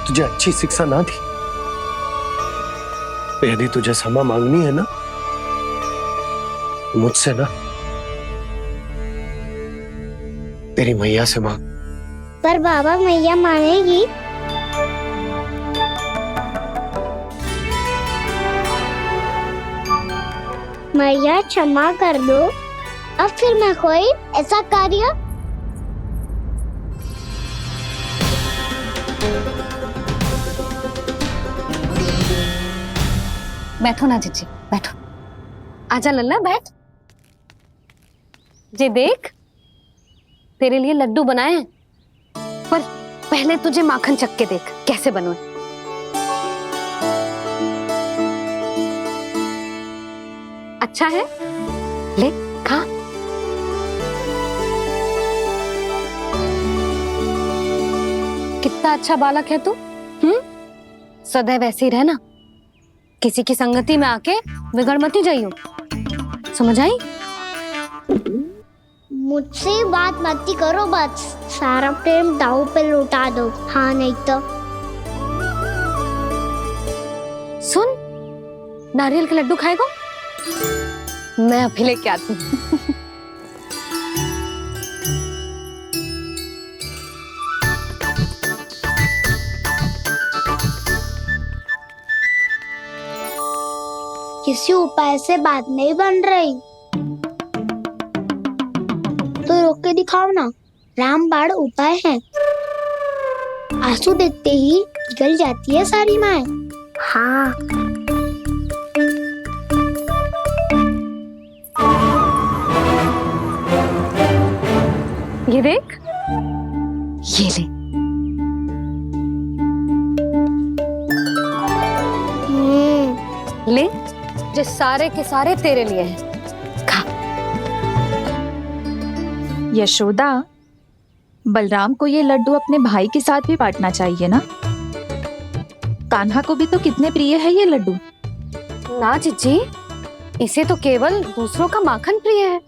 तुझे अच्छी शिक्षा ना दी? यदि तुझे क्षमा मांगनी है ना, मुझसे ना, तेरी मैया से मांग। पर बाबा मैया मानेगी? मैया क्षमा कर दो, अब फिर मैं कोई ऐसा कार्य। बैठो ना जीजी, बैठो। आजा लल्ला, बैठ। जे देख, तेरे लिए लड्डू बनाए हैं, पर पहले तुझे माखन चख के देख कैसे बने। अच्छा है, ले खा। कितना अच्छा बालक है तू। सदैव ऐसे ही रहना, किसी की संगति में आके बिगड़ मती जाइयो, समझ आई? मुझसे बात मत करो, बस सारा प्रेम दाव पे लौटा दो। हाँ नहीं तो सुन, नारियल के लड्डू खाएगा? मैं अभी लेके आती हूँ। किसी उपाय से बात नहीं बन रही तो रोक के दिखाओ ना। रामबाण उपाय है, आंसू देखते ही जल जाती है सारी माए। हाँ ये देख, ये ले। ले, जो सारे के सारे तेरे लिए हैं, खा। यशोदा, बलराम को ये लड्डू अपने भाई के साथ भी बांटना चाहिए ना। कान्हा को भी तो कितने प्रिय है ये लड्डू। ना जीजी, इसे तो केवल दूसरों का माखन प्रिय है।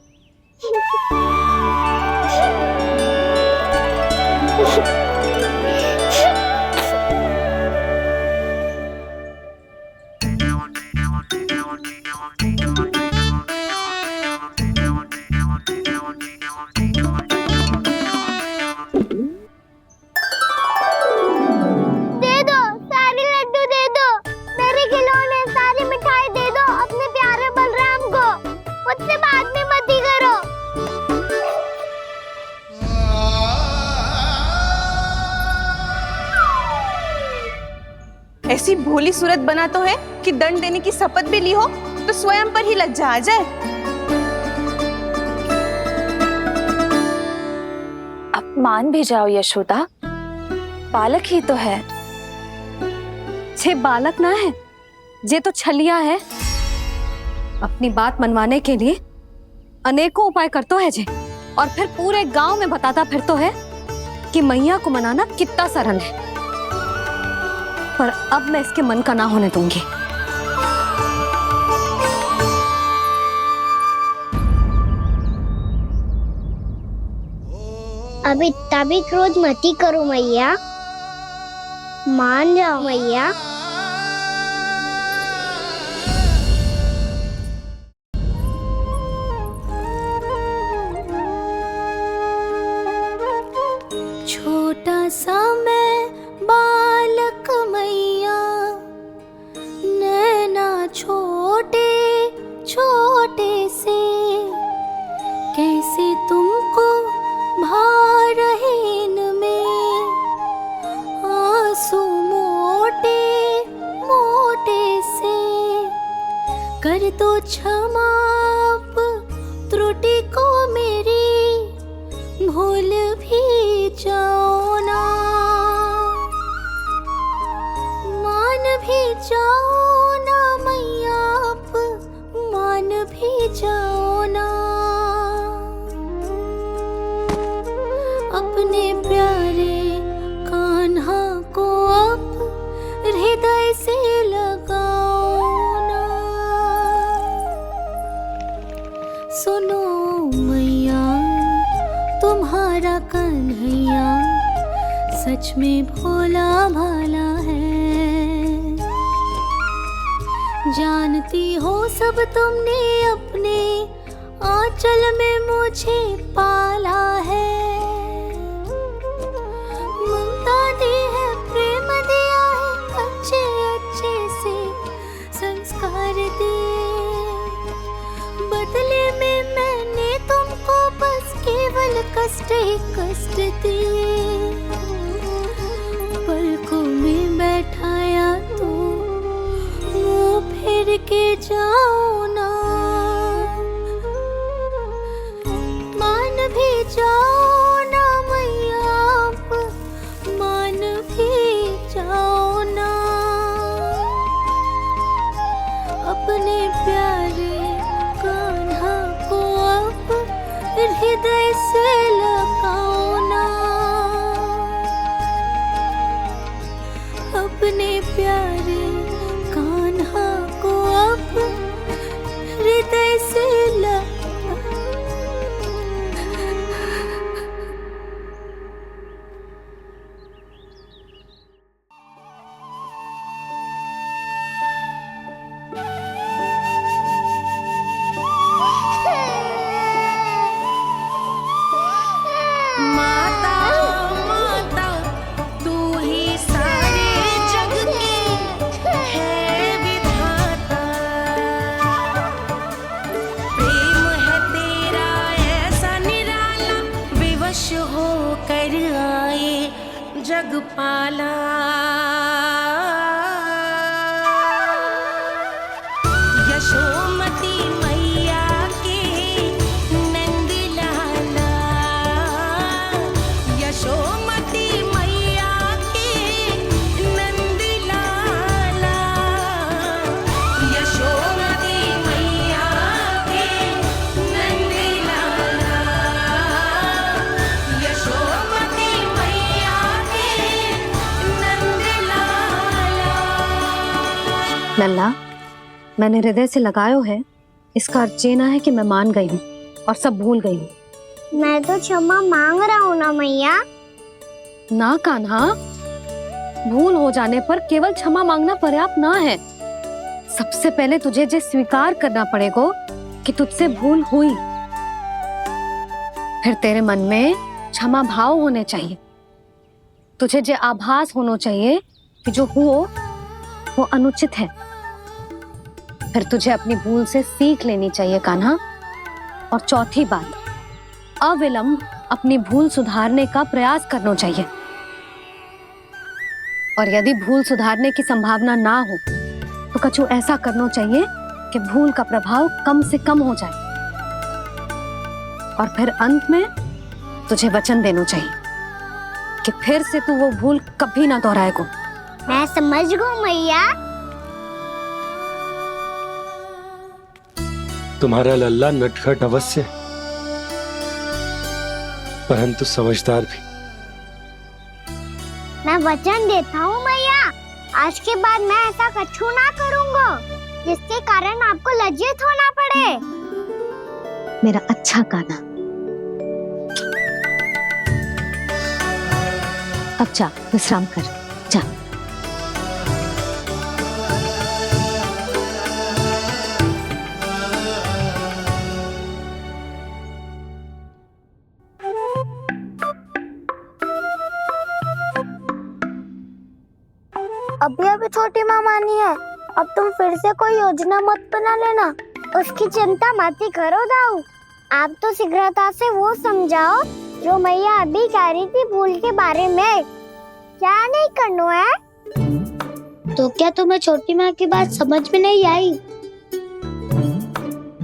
ऐसी भोली सूरत बना तो है कि दंड देने की शपथ भी ली हो तो स्वयं पर ही लज्जा आ जाए। अब मान भी जाओ यशोदा, बालक ही तो है। छे बालक ना है, जे तो छलिया है। अपनी बात मनवाने के लिए अनेकों उपाय करतो है जे, और फिर पूरे गांव में बताता फिरतो है कि मैया को मनाना कितना सरल है। पर अब मैं इसके मन का ना होने दूंगी। अब इतना भी क्रोध मती करो मैया, मान जाओ मैया। छोटा सा मैं बालक मैया, नैना छोटे छोटे से, कैसे तुमको भा रहे इनमें आंसू मोटे मोटे से। कर दो क्षमा त्रुटि को मेरी, भूल भी जाओ ना, मान भी जाओ ना मैया, आप मान भी जाओ ना। अपने प्यारे कान्हा को अब हृदय से लगाओ ना। जानती हो सब तुमने अपने आंचल में मुझे पाला है, ममता दी है, प्रेम दिया है, अच्छे अच्छे से संस्कार दिए। बदले में मैंने तुमको बस केवल कष्ट ही कष्ट दिए। पलकों में बैठाया तो मुंह फेर के जाओ ना, मान भी जाओ ना मैया, आप मान भी जाओ ना। अपने प्यारे कान्हा को अब हृदय से लगाओ ना, अपने प्यारे कान्हा को अब हृदय से माता माता तू ही सारे जग की है विधाता, प्रेम है तेरा ऐसा निराला, विवश होकर आए जग पाला। यशोमती मैया के नंद लाला, यशोमती मैया के नंद लाला, यशोमती मैया के नंद लाला, यशोमती मैया के नंद लाला। लल्ला, मैंने हृदय से लगायो है, इसका अर्थ ये ना है कि मैं मान गई हूँ और सब भूल गई हूँ। मैं तो क्षमा मांग रहा हूँ ना मैया। ना कान्हा, भूल हो जाने पर केवल क्षमा मांगना पर्याप्त ना है। सबसे पहले तुझे ये स्वीकार करना पड़ेगा कि तुझसे भूल हुई, फिर तेरे मन में क्षमा भाव होने चाहिए। तुझे ये आभास होना चाहिए कि जो हुआ वो अनुचित है। फिर तुझे अपनी भूल से सीख लेनी चाहिए कान्हा। और चौथी बात, अविलंब अपनी भूल सुधारने का प्रयास करना चाहिए। और यदि भूल सुधारने की संभावना ना हो तो कछु ऐसा करना चाहिए कि भूल का प्रभाव कम से कम हो जाए। और फिर अंत में तुझे वचन देना चाहिए कि फिर से तू वो भूल कभी ना दोहराएगा। मैं समझ गई मैया। तुम्हारा लल्ला नटखट अवश्य, परंतु समझदार भी। मैं वचन देता हूँ मैया, आज के बाद मैं ऐसा कछु ना करूँगा जिसके कारण आपको लज्जित होना पड़े। मेरा अच्छा कान्हा, अब जा विश्राम कर, जा। अभी अभी छोटी माँ मानी है, अब तुम फिर से कोई योजना मत बना लेना। उसकी चिंता मत ही करो दाऊ, आप तो शीघ्रता से वो समझाओ जो मैया अभी कह रही थी भूल के बारे में। क्या नहीं करना है? तो क्या तुम्हें छोटी माँ की बात समझ में नहीं आई?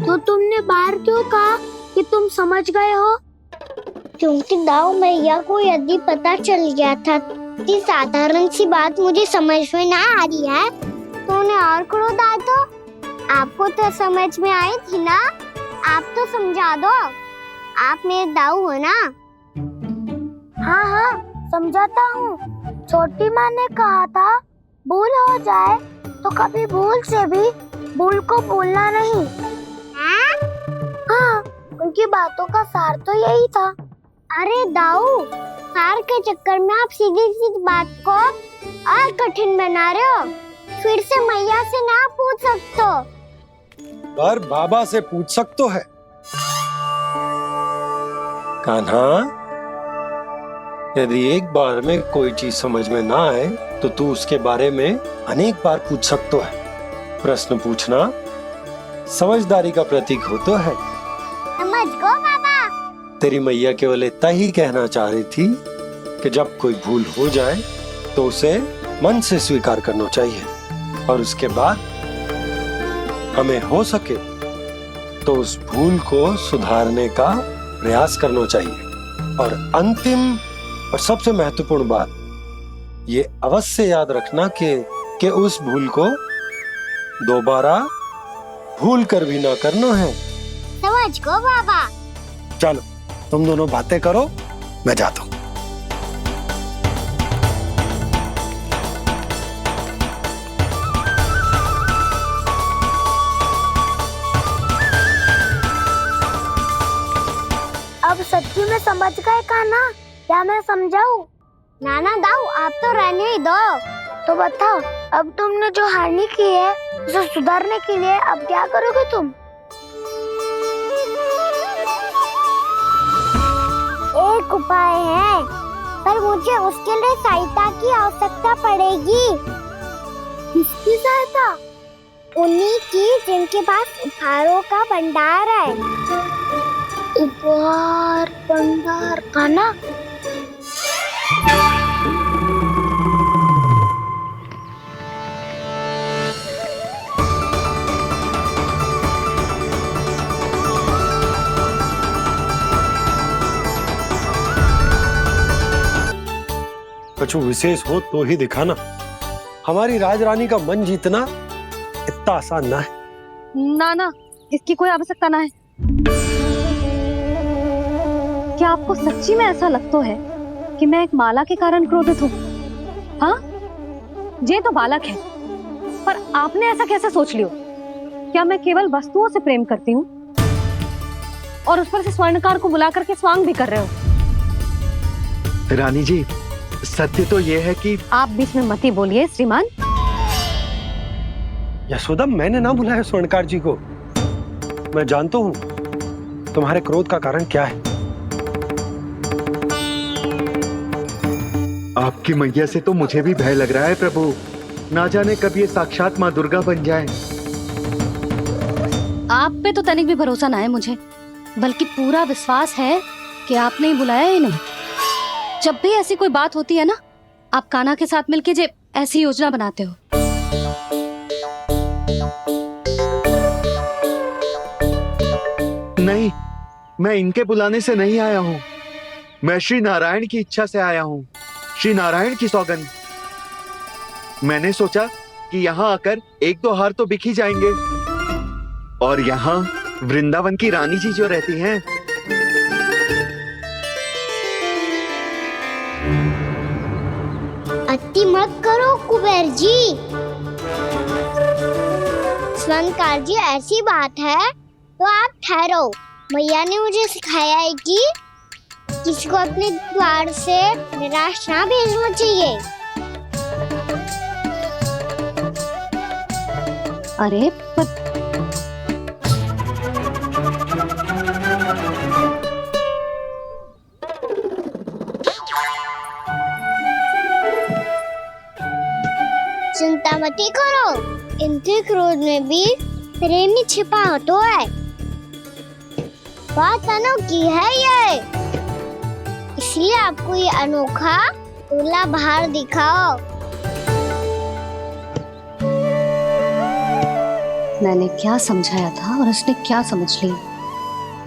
तो तुमने बाहर क्यों कहा कि तुम समझ गए हो? क्योंकि दाऊ मैया को यदि पता चल गया था कि साधारण सी बात मुझे समझ में ना आ रही है तो उन्हें और क्रोध आए तो आपको तो समझ में आई थी ना, आप तो समझा दो। आप मेरे दाऊ हो ना। हाँ हाँ समझाता हूँ। छोटी माँ ने कहा था भूल हो जाए तो कभी भूल से भी भूल को भूलना नहीं। हाँ उनकी बातों का सार तो यही था। अरे दाऊ, सार के चक्कर में आप सीधी सीधी बात को और कठिन बना रहे हो। फिर से मैया से ना पूछ सकते, पर बाबा से पूछ सकते है। कान्हा, यदि एक बार में कोई चीज समझ में ना आए तो तू उसके बारे में अनेक बार पूछ सकते है। प्रश्न पूछना समझदारी का प्रतीक होता है। समझ गो बाबा। तेरी मैया केवल इतना ही कहना चाह रही थी कि जब कोई भूल हो जाए तो उसे मन से स्वीकार करना चाहिए और उसके बाद हमें हो सके तो उस भूल को सुधारने का प्रयास करना चाहिए। और अंतिम और सबसे महत्वपूर्ण बात ये अवश्य याद रखना कि उस भूल को दोबारा भूल कर भी ना करना है। समझ गो बाबा। चलो तुम दोनों बातें करो, मैं जाता हूँ। अब सच्ची में समझ गए कान्हा? क्या मैं समझाऊं? नाना दाऊ, आप तो रहने ही दो। तो बताओ, अब तुमने जो हानि की है उसे सुधारने के लिए अब क्या करोगे तुम? एक उपाय है, पर मुझे उसके लिए सहायता की आवश्यकता पड़ेगी। किसकी सहायता? उन्हीं की जिनके पास उपहारों का भंडार है। उपहार भंडार का ना? कुछ विशेष हो तो ही दिखाना। हमारी राजरानी का मन जीतना इतना आसान ना है। ना, इसकी कोई आवश्यकता ना है। क्या आपको सच्ची में ऐसा लगता है कि मैं एक माला के कारण क्रोधित हूँ? हाँ, ये तो बालक है, पर आपने ऐसा कैसे सोच लियो? क्या मैं केवल वस्तुओं से प्रेम करती हूँ और उस पर से स्वर्णकार को बुला करके स्वांग भी कर रहे हो? रानी जी, सत्य तो ये है कि आप बीच में मत ही बोलिए श्रीमान। यशोदा, मैंने ना बुलाया स्वर्णकार जी को। मैं जानता हूँ तुम्हारे क्रोध का कारण क्या है। आपकी मैया से तो मुझे भी भय लग रहा है प्रभु। ना जाने कब ये साक्षात माँ दुर्गा बन जाए। आप पे तो तनिक भी भरोसा ना है मुझे, बल्कि पूरा विश्वास है कि आपने ही बुलाया ही नहीं। जब भी ऐसी कोई बात होती है ना, आप कान्हा के साथ मिलके जे ऐसी योजना बनाते हो। नहीं, मैं इनके बुलाने से नहीं आया हूँ। मैं श्री नारायण की इच्छा से आया हूँ, श्री नारायण की सौगंध। मैंने सोचा कि यहाँ आकर एक दो हार तो बिक ही जाएंगे। और यहाँ वृंदावन की रानी जी जो रहती हैं, अति मत करो कुबेर जी। स्वर्णकार जी, ऐसी बात है तो आप ठहरो। मैया ने मुझे सिखाया है कि किसी को अपने द्वार से निराश ना भेजना चाहिए। अरे पर चिंता मत करो, इनके क्रोध में भी प्रेम ही छिपा होता है। बात अनोखी है ये, इसलिए आपको ये अनोखा दूल्हा बाहर दिखाओ। मैंने क्या समझाया था और उसने क्या समझ लिया?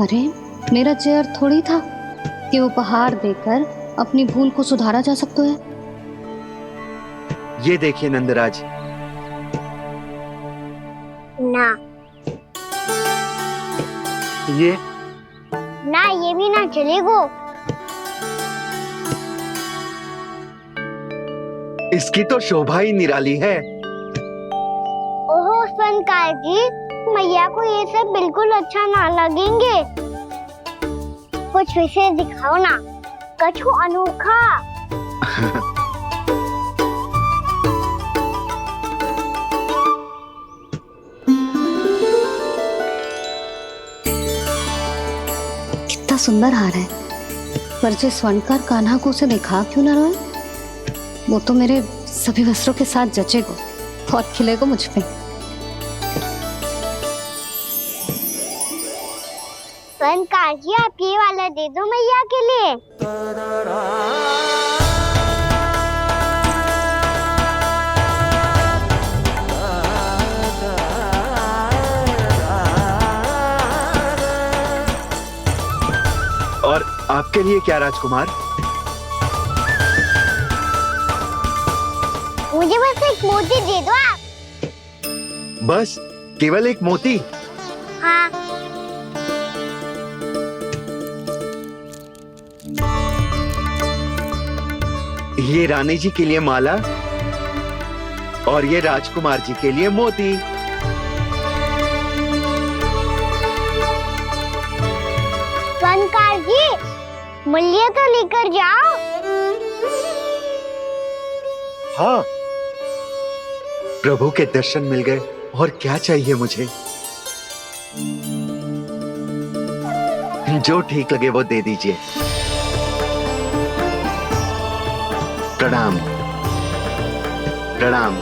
अरे मेरा चेयर थोड़ी था कि उपहार देकर अपनी भूल को सुधारा जा सकता है। ये देखिए नंदराज। ना ये ना, ये भी ना चलेगो। इसकी तो शोभा ही निराली है। ओहो स्वर्णकार जी, मैया को ये सब बिल्कुल अच्छा ना लगेंगे। कुछ विशेष दिखाओ ना, कछु अनोखा। सुंदर हार है, पर जो स्वर्णकार कान्हा को उसे दिखा क्यों ना रोए? वो तो मेरे सभी वस्त्रों के साथ जचेगा और खिलेगा मुझ पे। स्वर्णकार जी, आप ये वाला दे दो मैया के लिए। और आपके लिए क्या राजकुमार? मुझे बस एक मोती दे दो आप। बस केवल एक मोती? हाँ। ये रानी जी के लिए माला और ये राजकुमार जी के लिए मोती। स्वर्णकार जी, मूल्य तो लेकर जाओ। हाँ, प्रभु के दर्शन मिल गए, और क्या चाहिए मुझे? जो ठीक लगे वो दे दीजिए। प्रणाम प्रणाम।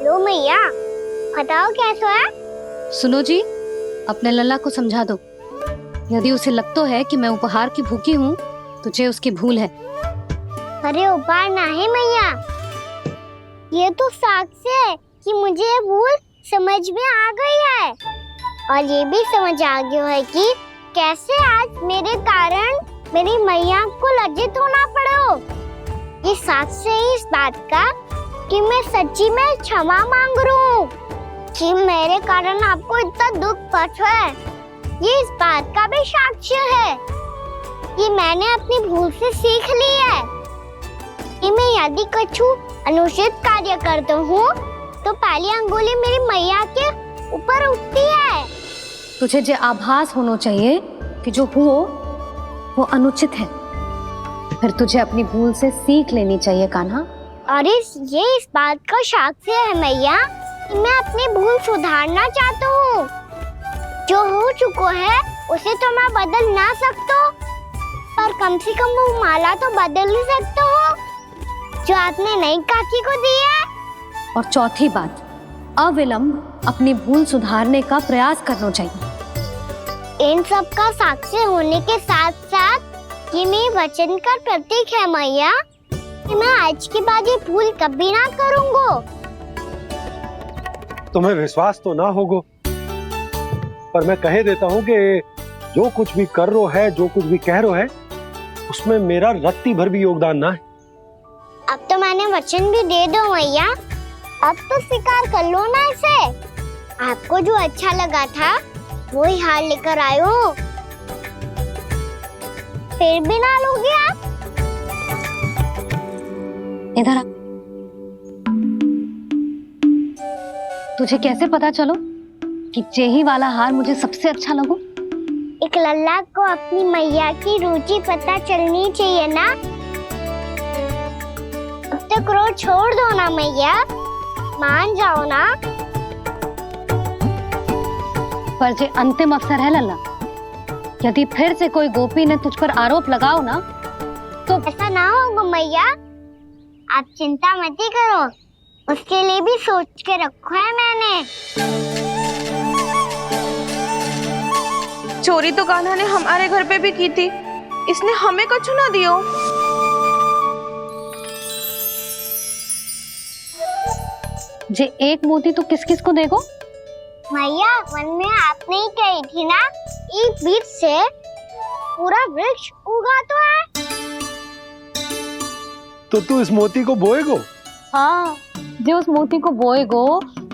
लो मैया, बताओ कैसा है? सुनो जी, अपने लल्ला को समझा दो। यदि उसे लगता है कि मैं उपहार की भूखी हूँ, तो ये उसकी भूल है। अरे उपहार ना है मैया, ये तो साक्ष्य है कि मुझे ये भूल समझ में आ गई है, और ये भी समझ आ गया है कि कैसे आज मेरे कारण मेरी मैया को लज्जित होना पड़ो। ये साक्ष्य है इस बात का कि मैं सच्ची में क्षमा मांग रहा हूँ कि मेरे कारण आपको इतना दुख पहुंचा है। ये इस बात का भी साक्ष्य है कि मैंने अपनी भूल से सीख ली है कि मैं यदि कुछ अनुचित कार्य करता हूँ तो पहली अंगुली मेरी मैया के ऊपर उठती है। तुझे जो आभास होना चाहिए कि जो हुआ वो अनुचित है, फिर तुझे अपनी भूल से सीख लेनी चाहिए कान्हा। और ये इस बात का साक्ष्य है मैया कि मैं अपनी भूल सुधारना चाहता हूँ। जो हो चुका है उसे तो मैं बदल ना सकता, पर कम से कम वो माला तो बदल ही सकता हूँ जो आपने नई काकी को दी है। और चौथी बात, अविलंब अपनी भूल सुधारने का प्रयास करना चाहिए। इन सब का साक्षी होने के साथ साथ ये मेरे वचन का प्रतीक है मैया कि मैं आज के बाद ये भूल कभी ना करूँगा। तुम्हें विश्वास तो ना होगो, पर मैं कह देता हूँ कि जो कुछ भी कर रो है, जो कुछ भी कह रो है, उसमें मेरा रत्ती भर भी योगदान ना है। अब तो मैंने वचन भी दे दो मैया, अब तो स्वीकार कर लो ना इसे। आपको जो अच्छा लगा था वही हार लेकर आयो, फिर भी ना लोगे आप? इधर आ। तुझे कैसे पता चलो कि यही वाला हार मुझे सबसे अच्छा लगो? एक लल्ला को अपनी मैया की रुचि पता चलनी चाहिए ना। अब तो क्रोध छोड़ दो ना मैया, मान जाओ ना। पर जे अंतिम अवसर है लल्ला, यदि फिर से कोई गोपी ने तुझ पर आरोप लगाओ ना तो ऐसा ना होगा मैया, आप चिंता मत ही करो, उसके लिए भी सोच के रखा है मैंने। चोरी तो कान्हा ने हमारे घर पे भी की थी, इसने हमें कछु ना दियो। जे एक मोती तो किस किस को देगो? मैया, मन में आपने ही कही थी ना, एक बीज से पूरा वृक्ष उगा तो है। तो तू इस मोती को बोएगो? हाँ, जो उस मोती को बोएगो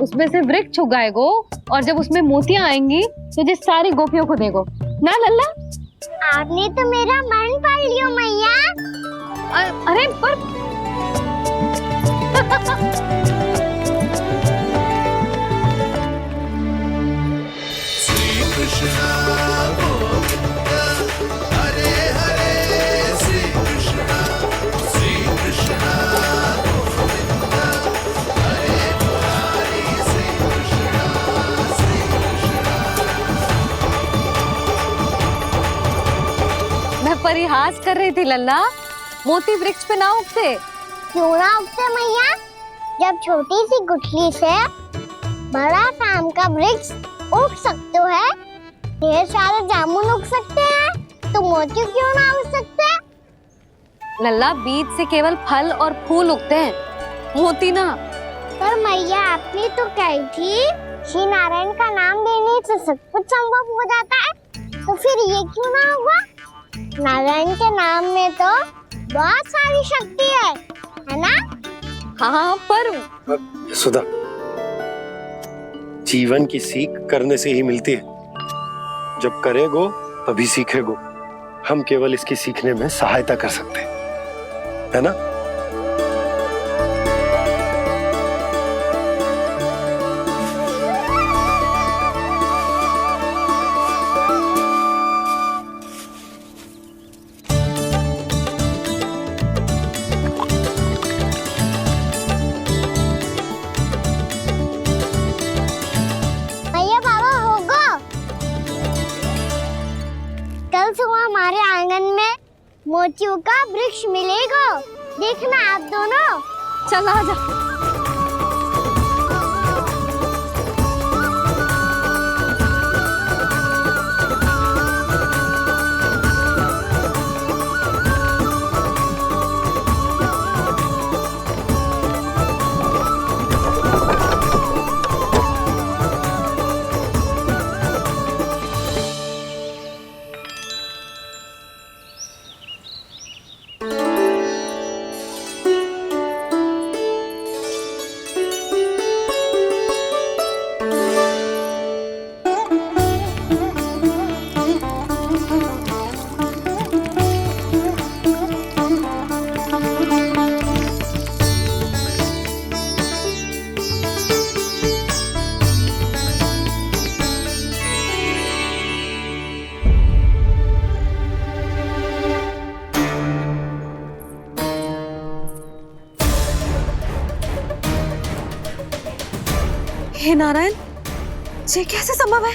उसमें से वृक्ष उगाएगो, और जब उसमें मोतियां आएंगी तो जो सारी गोपियों को देगो ना लल्ला। आपने तो मेरा मन पढ़ लियो मैया। अरे पर Krishna Govinda Hare Hare Sri Krishna उपहास कर रही थी लल्ला। मोती वृक्ष पे ना उगते। क्यों ना उगते मैया? जब छोटी सी गुठली से बड़ा आम का वृक्ष उग सकते है, ढेर सारे जामुन उग सकते हैं, तो मोती क्यों ना उग सकते? लल्ला, बीज से केवल फल और फूल उगते हैं, मोती ना। पर मैया आपने तो कही थी श्री नारायण का नाम लेने से सब कुछ संभव हो जाता है, तो फिर ये क्यों ना होगा? नारायण के नाम में तो बहुत सारी शक्ति है ना? हाँ, पर सुधा, जीवन की सीख करने से ही मिलती है। जब करेगो तभी सीखेगो। हम केवल इसकी सीखने में सहायता कर सकते हैं, है ना? भैया बाबा होगो, कल सुबह हमारे आंगन में मोतियों का वृक्ष मिलेगा। देखना आप दोनों। चल आ जा। हे नारायण, ये कैसे संभव है?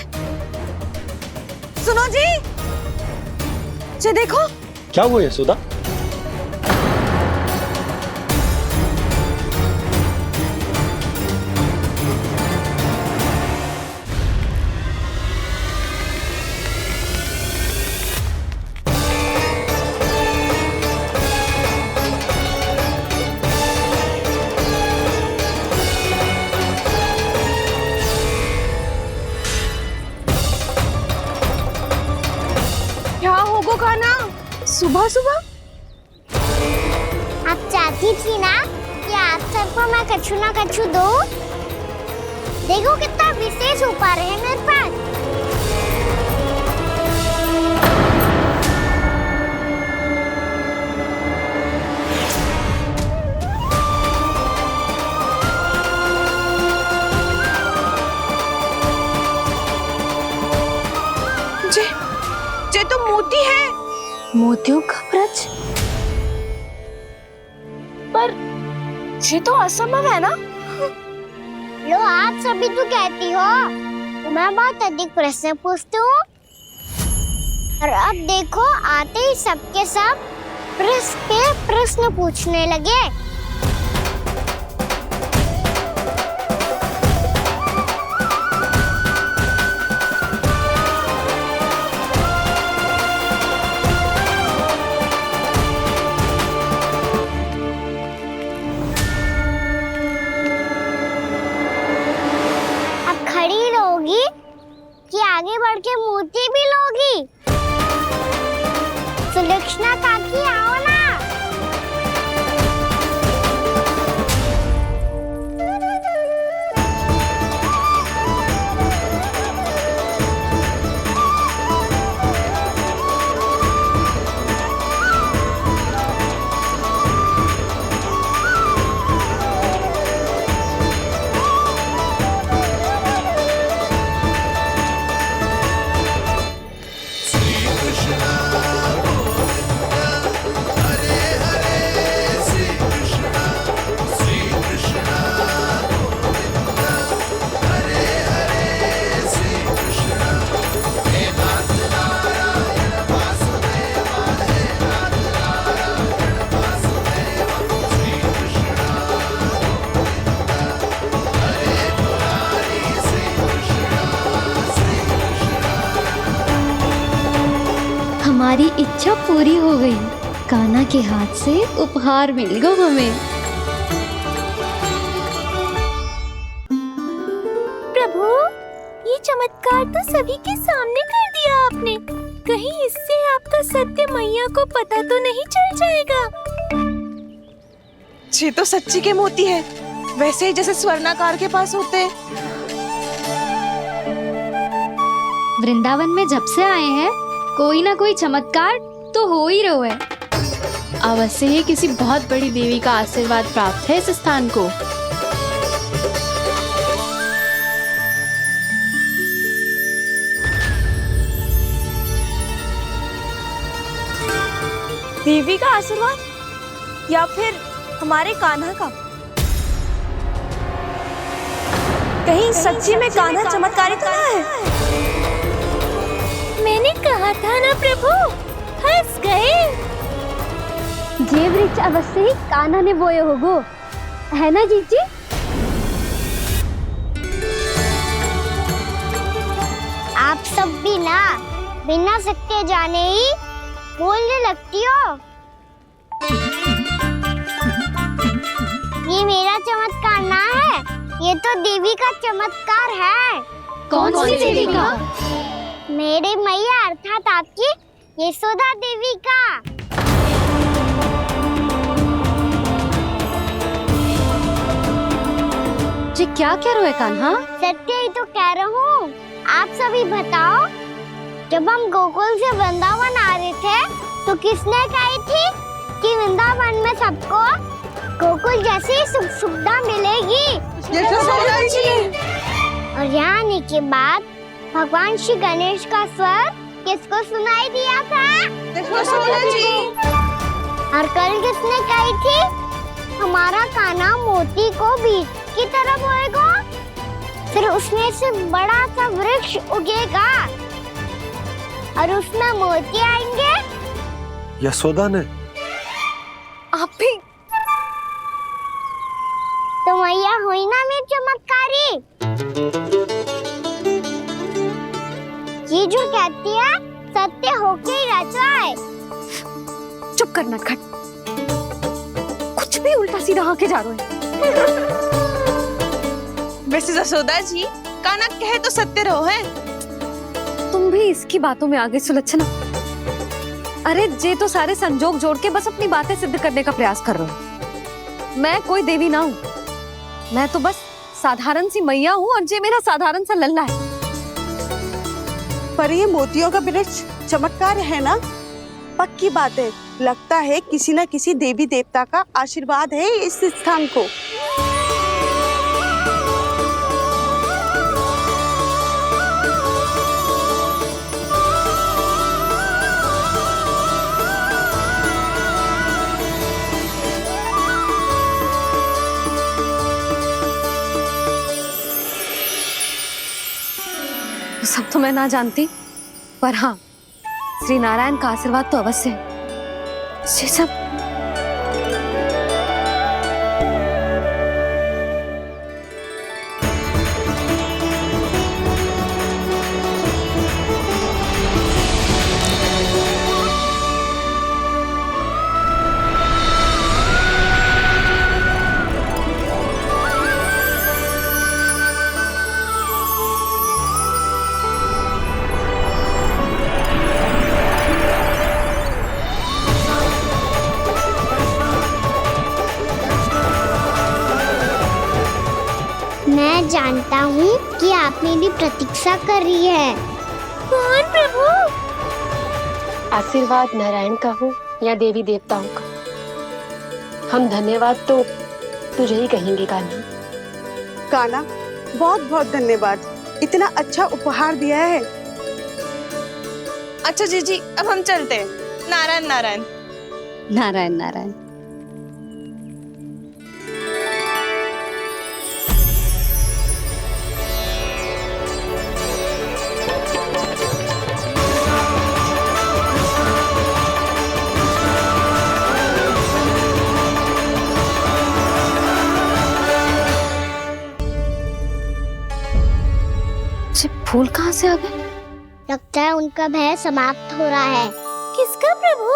सुनो जी, ये देखो। क्या हुआ यशोदा? क्या होगो खाना सुबह सुबह? आप चाहती थी ना कि आप सबको मैं कछु ना कछु दूं? देखो कितना विशेष उपहार है मेरे पास। ये तो मोती है। मोतियों का ब्रज? पर ये तो असंभव है ना? लो, आप सभी तो कहती हो, मैं बहुत अधिक प्रश्न पूछती हूँ, और अब देखो आते ही सबके सब प्रश्न पे प्रश्न पूछने लगे। खड़ी रहोगी कि आगे बढ़ के मोती भी लोगी? सुलक्षणा काकी आओ ना। हमारी इच्छा पूरी हो गई। कान्हा के हाथ से उपहार मिल गया हमें। प्रभु, ये चमत्कार तो सभी के सामने कर दिया आपने। कहीं इससे आपका सत्य मैया को पता तो नहीं चल जाएगा? ये तो सच्ची के मोती है, वैसे ही जैसे स्वर्णाकार के पास होते हैं। वृंदावन में जब से आए हैं कोई ना कोई चमत्कार तो हो ही रहा है। अवश्य ही किसी बहुत बड़ी देवी का आशीर्वाद प्राप्त है इस स्थान को। देवी का आशीर्वाद या फिर हमारे कान्हा का? कहीं सच्ची में कान्हा चमत्कारी तो ना है? मैंने कहा था ना प्रभु, फंस गए। ये वृक्ष अवश्य ही कान्हा ने बोए होगो, है ना जीजी? आप सब भी ना बिना सत्य जाने ही बोलने लगती हो। ये मेरा चमत्कार ना है, ये तो देवी का चमत्कार है। कौन सी देवी का? मेरे मैया अर्थात आपकी यशोदा देवी का। जी क्या कह रहे हो कान्हा? सत्य ही तो कह रहा हूँ। आप सभी बताओ, जब हम गोकुल से वृंदावन आ रहे थे तो किसने कही थी कि वृंदावन में सबको गोकुल जैसी सुख सुविधा मिलेगी? और यहाँ आने के बाद भगवान श्री गणेश का स्वर किसको सुनाई दिया था? और कल किसने कही थी हमारा कान्हा मोती को बीज की तरह बोएगा, फिर उसमें से बड़ा सा वृक्ष उगेगा और उसमें मोती आएंगे? यशोदा ने? आप भी? तो मैया हुई ना मेरी चमत्कारी। ये जो कहती है सत्य होके ही रहता है। चुप कर नटखट, कुछ भी उल्टा सीधा होके जा रहे हो। वैसे यशोदा जी, कान्हा कहे तो सत्य रहो है। तुम भी इसकी बातों में आगे सुलझना। अरे जे तो सारे संजोग जोड़ के बस अपनी बातें सिद्ध करने का प्रयास कर रहे हो। मैं कोई देवी ना हूँ, मैं तो बस साधारण सी मैया हूँ और जे मेरा साधारण सा लल्ला है। पर ये मोतियों का वृक्ष चमत्कार है ना? पक्की बात है, लगता है किसी न किसी देवी देवता का आशीर्वाद है इस स्थान को। सब तो मैं ना जानती, पर हाँ, श्री नारायण का आशीर्वाद तो अवश्य है। ये सब मैं जानता हूँ कि आप मेरी प्रतीक्षा कर रही है। कौन प्रभु? आशीर्वाद नारायण का हो या देवी देवताओं का, हम धन्यवाद तो तुझे ही कहेंगे कान्हा। कान्हा, बहुत बहुत धन्यवाद, इतना अच्छा उपहार दिया है। अच्छा जीजी, अब हम चलते हैं। नारायण नारायण। नारायण नारायण। फूल कहाँ से आ गए? लगता है उनका भय समाप्त हो रहा है। किसका प्रभु?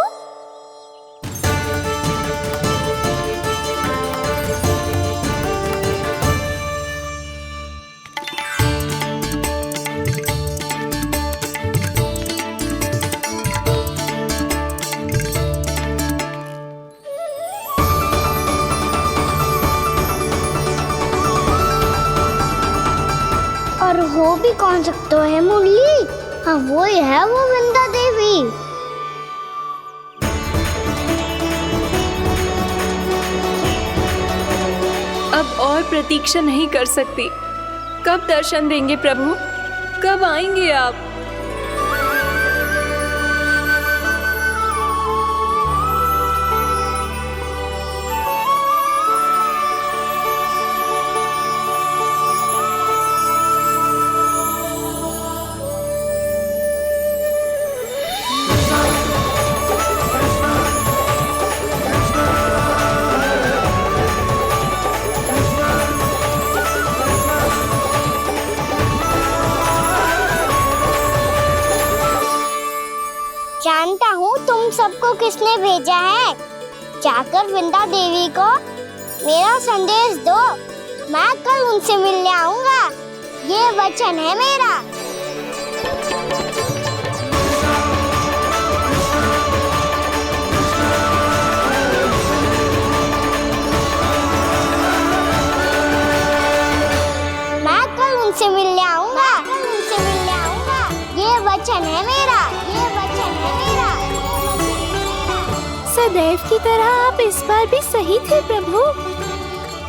और हो भी कौन सकता है मुरली? हाँ वो ही है, वो वृंदा देवी। अब और प्रतीक्षा नहीं कर सकती। कब दर्शन देंगे प्रभु? कब आएंगे आप? जानता हूँ तुम सबको किसने भेजा है। जाकर वृंदा देवी को मेरा संदेश दो, मैं कल उनसे मिलने आऊंगा। ये वचन है मेरा। मैं कल उनसे मिलने आऊंगा। ये वचन है मेरा। सदैव की तरह आप इस बार भी सही थे प्रभु।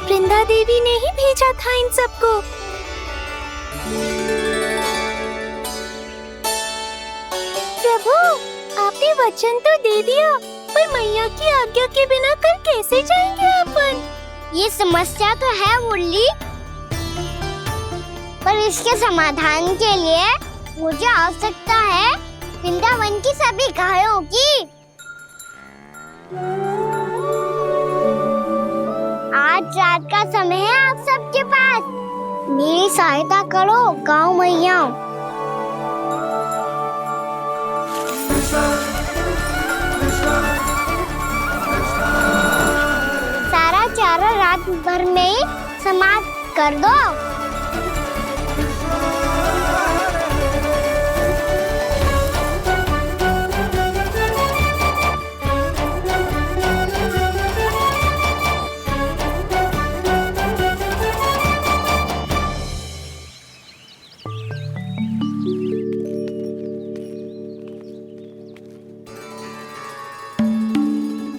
वृंदा देवी ने ही भेजा था इन सबको। प्रभु, आपने वचन तो दे दिया, पर मैया की आज्ञा के बिना कल कैसे जाएंगे अपन? ये समस्या तो है मुरली, पर इसके समाधान के लिए मुझे आवश्यकता है वृंदावन की सभी गायों की। आज रात का समय है आप सबके पास। मेरी सहायता करो गाँव मैया। सारा चारा रात भर में ही समाप्त कर दो।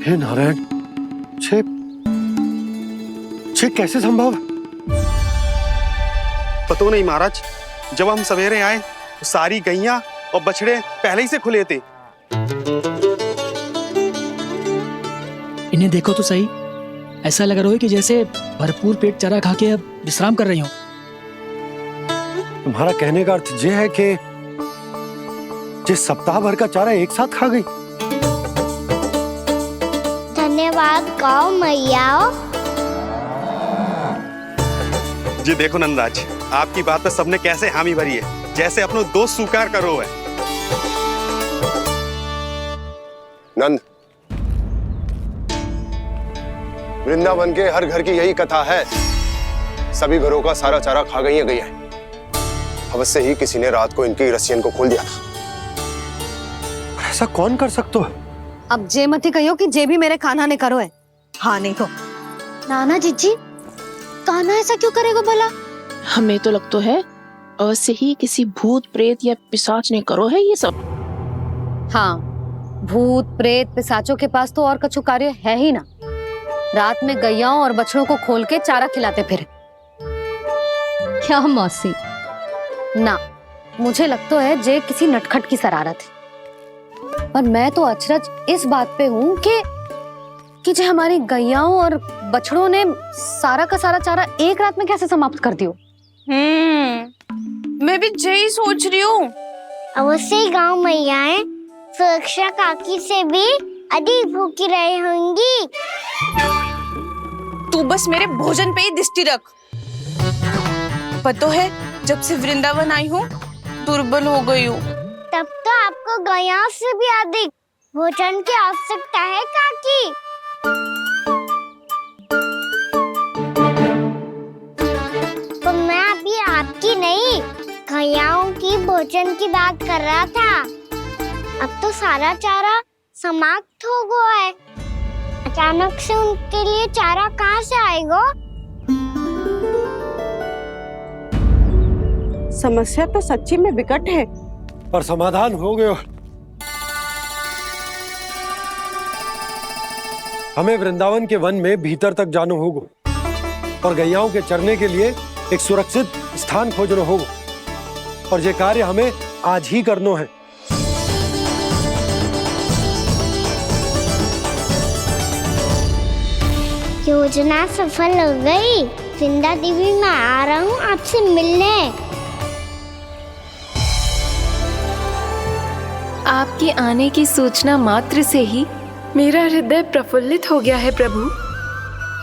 हे नारायण, छे कैसे संभव? पता नहीं महाराज, जब हम सवेरे आए तो सारी गैया और बछड़े पहले ही से खुले थे। इन्हें देखो तो सही, ऐसा लग रहा है कि जैसे भरपूर पेट चारा खा के अब विश्राम कर रही हूँ। तुम्हारा कहने का अर्थ यह है कि जिस सप्ताह भर का चारा एक साथ खा गई। धन्यवाद गाँव मैया। जी देखो नंदराज, आपकी बात पे सबने कैसे हामी भरी है, जैसे अपनो दोस्त स्वीकार करो है। नंद, वृंदावन के हर घर की यही कथा है। सभी घरों का सारा चारा खा गई है। अवश्य ही किसी ने रात को इनकी रस्सियन को खोल दिया था। ऐसा कौन कर सकता है? अब जे मती कहियो कि जे भी मेरे कान्हा ने करो है। हाँ नहीं तो नाना जीजी, कान्हा ऐसा क्यों करेगा भला? हमें तो लगता है अवश्य ही किसी भूत प्रेत या पिशाच ने करो है ये सब। हाँ, भूत प्रेत पिशाचों के पास तो और कछु कार्य है ही ना। रात में गैयाओं और बछड़ों को खोल के चारा खिलाते फिर। क्या मौसी? ना, मुझे लगता है जे किसी नटखट की शरारत है। पर मैं तो अचरज इस बात पे हूँ कि जो हमारी गैयाओं और बछड़ों ने सारा का सारा चारा एक रात में कैसे समाप्त कर दियो। मैं भी यही सोच रही हूँ। अवश्य ही गाँव मैयाएं सुरक्षा काकी से भी अधिक भूखी रही होंगी। तू बस मेरे भोजन पे ही दृष्टि रख। पता है, जब से वृंदावन आई हूँ दुर्बल हो गई हूँ। तब तो आपको गैया से भी अधिक भोजन की आवश्यकता है काकी। तो मैं अभी आपकी नहीं, गैयाओं की भोजन की बात कर रहा था। अब तो सारा चारा समाप्त हो गया है। अचानक से उनके लिए चारा कहाँ से आएगा? समस्या तो सच्ची में विकट है, पर समाधान हो गया। हमें वृंदावन के वन में भीतर तक जाना होगा और गैयाओं के चरने के लिए एक सुरक्षित स्थान खोजना होगा, और ये कार्य हमें आज ही करना है। योजना सफल हो गई। वृंदा देवी, मैं आ रहा हूँ आपसे मिलने। आपके आने की सूचना मात्र से ही मेरा हृदय प्रफुल्लित हो गया है प्रभु।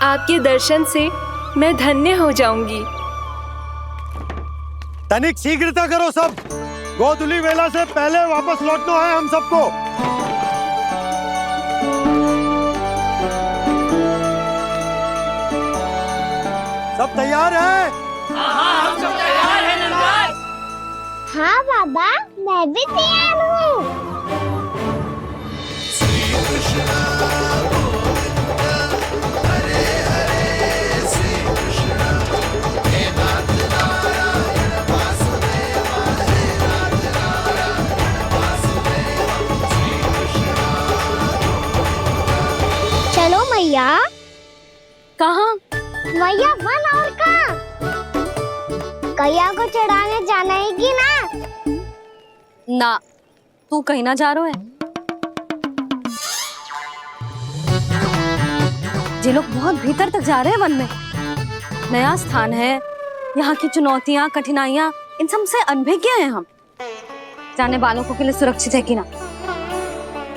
आपके दर्शन से मैं धन्य हो जाऊंगी। तनिक शीघ्रता करो सब, गोधुली वेला से पहले वापस लौटना है हम सबको। सब तैयार है? हाँ, हम सब तैयार हैं नंदराज। हाँ बाबा, मैं भी तैयार हूँ। चलो मैया। कहाँ? मैया वन और कहाँ? गैया को चढ़ाने जाना है कि ना? ना, तू कहीं ना जा रहा है। ये लोग बहुत भीतर तक जा रहे हैं वन में। नया स्थान है, यहाँ की चुनौतियाँ, कठिनाइयाँ, इन सब से अनभिज्ञ हैं हम। जाने वालों के लिए सुरक्षित है कि ना?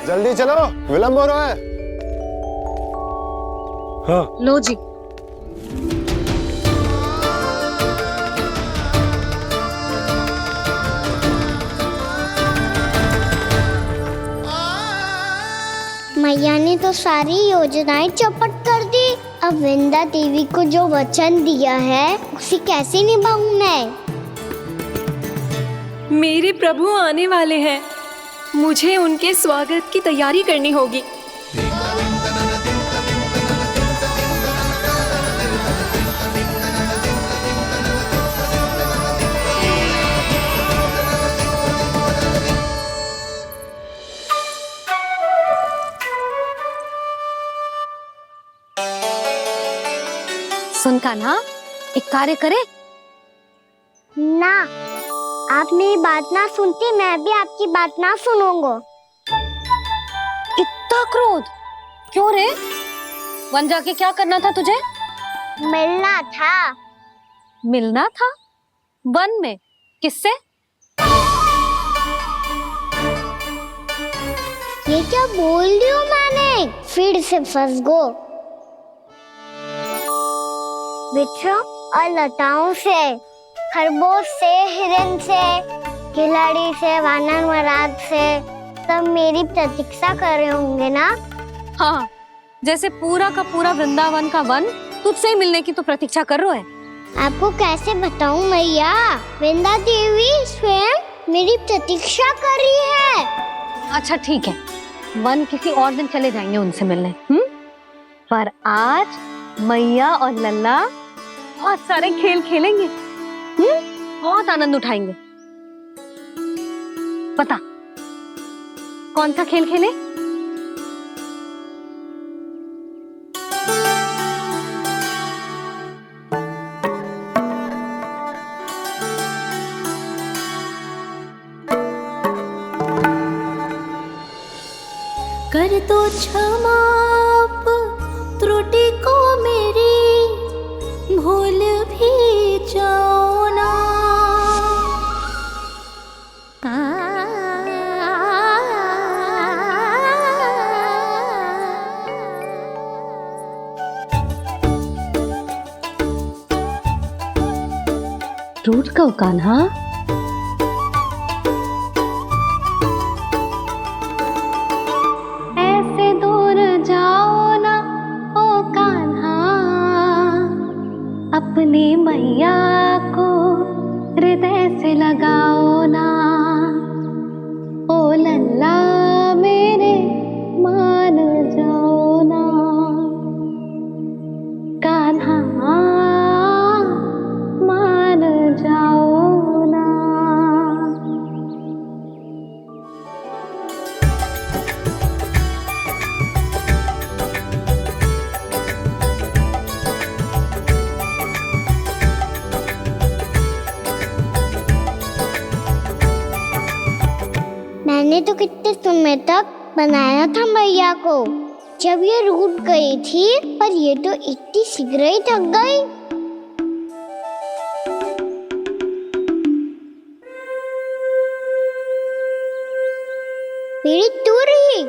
जल्दी चलो, विलंब हो रहा है। हाँ। लो जी। मैया ने तो सारी योजनाएं चौपट कर दी। अब वृंदा देवी को जो वचन दिया है उसे कैसे निभाऊं मैं? मेरे प्रभु आने वाले हैं, मुझे उनके स्वागत की तैयारी करनी होगी। सुन कान्हा, एक कार्य करे ना, आप मेरी बात ना सुनती, मैं भी आपकी बात ना सुनूंगा। इतना क्रोध क्यों रे? वन जाके क्या करना था तुझे? मिलना था। मिलना था? वन में? किससे? ये क्या बोल रही हूँ मैंने? फिर से फंस गो। बिच्छू और लताओं से, खरगोश से, हिरन से, खिलाड़ी से, वानर महाराज से, सब मेरी प्रतीक्षा कर रहे होंगे ना? हाँ, जैसे पूरा का पूरा वृंदावन का वन तुझसे ही मिलने की तो प्रतीक्षा कर रहा है। आपको कैसे बताऊं मैया? वृंदा देवी स्वयं मेरी प्रतीक्षा कर रही है। अच्छा ठीक है, वन किसी और दिन चले जाएंगे उनसे मिलने। पर आज मैया और लल्ला बहुत सारे खेल खेलेंगे। बहुत आनंद उठाएंगे। पता कौन सा खेल खेले? कर दो क्षमा त्रुटि को मेरी, भूल भी जाओ ना। टूट गओ कान्हा? अपनी मैया को हृदय से लगाओ ना, ओ लल्ला मेरे मान जाओ ना, कान्हा मान जाओ ना। मैंने तो कितने समय तक बनाया था मैया को, जब ये रूठ गई थी, पर ये तो इतनी शीघ्र ही थक गई। मेरी तू रही।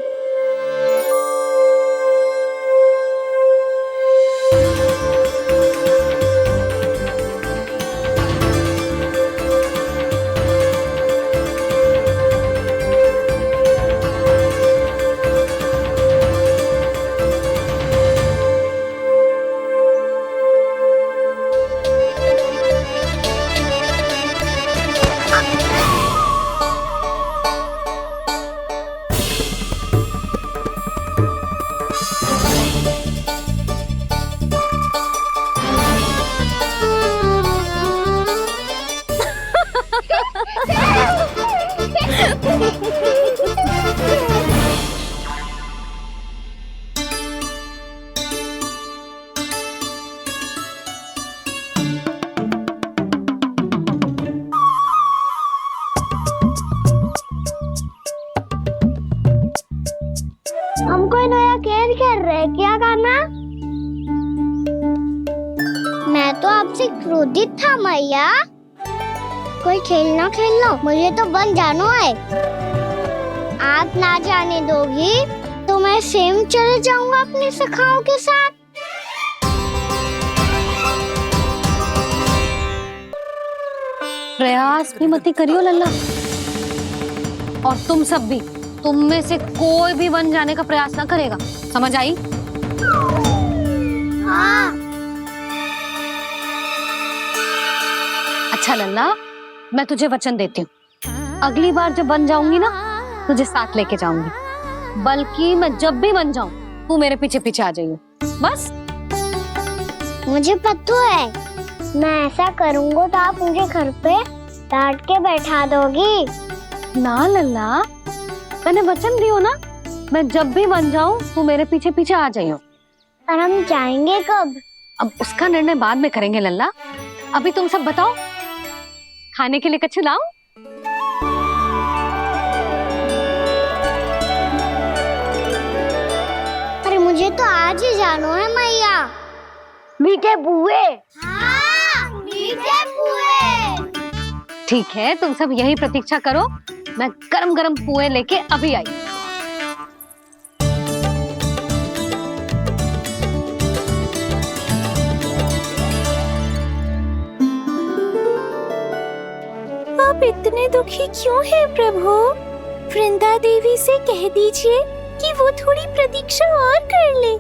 हमको नया खेल खेल रहे, क्या करना? मैं तो आपसे क्रोधित था मैया। कोई खेलना खेल लो, मुझे तो बन जाना है। आप ना जाने दोगी तो मैं स्वयं चले जाऊंगा अपने सखाओं के साथ। प्रयास भी मत करियो लल्ला, और तुम सब भी, तुम में से कोई भी वन जाने का प्रयास ना करेगा, समझ आई? हाँ। अच्छा लल्ला, मैं तुझे वचन देती हूँ, अगली बार जब बन जाऊंगी ना, तुझे साथ लेके जाऊंगी। बल्कि मैं जब भी बन जाऊं, तू मेरे पीछे पीछे आ जाइए, बस। मुझे पता है, मैं ऐसा करूंगा तो आप मुझे घर पे डांट के बैठा दोगी। ना लल्ला, मैंने वचन दियो ना, मैं जब भी बन जाऊं तू मेरे पीछे पीछे आ जाइयो। पर हम जाएंगे कब? अब उसका निर्णय बाद में करेंगे लल्ला। अभी तुम सब बताओ, खाने के लिए कुछ लाऊं? अरे मुझे तो आज ही जाना है मैया। मीठे बुए। हाँ, मीठे बुए। ठीक है, तुम सब यही प्रतीक्षा करो, मैं गरम गरम पुए लेके अभी आई। आप इतने दुखी क्यों हैं प्रभु? वृंदा देवी से कह दीजिए कि वो थोड़ी प्रतीक्षा और कर ले।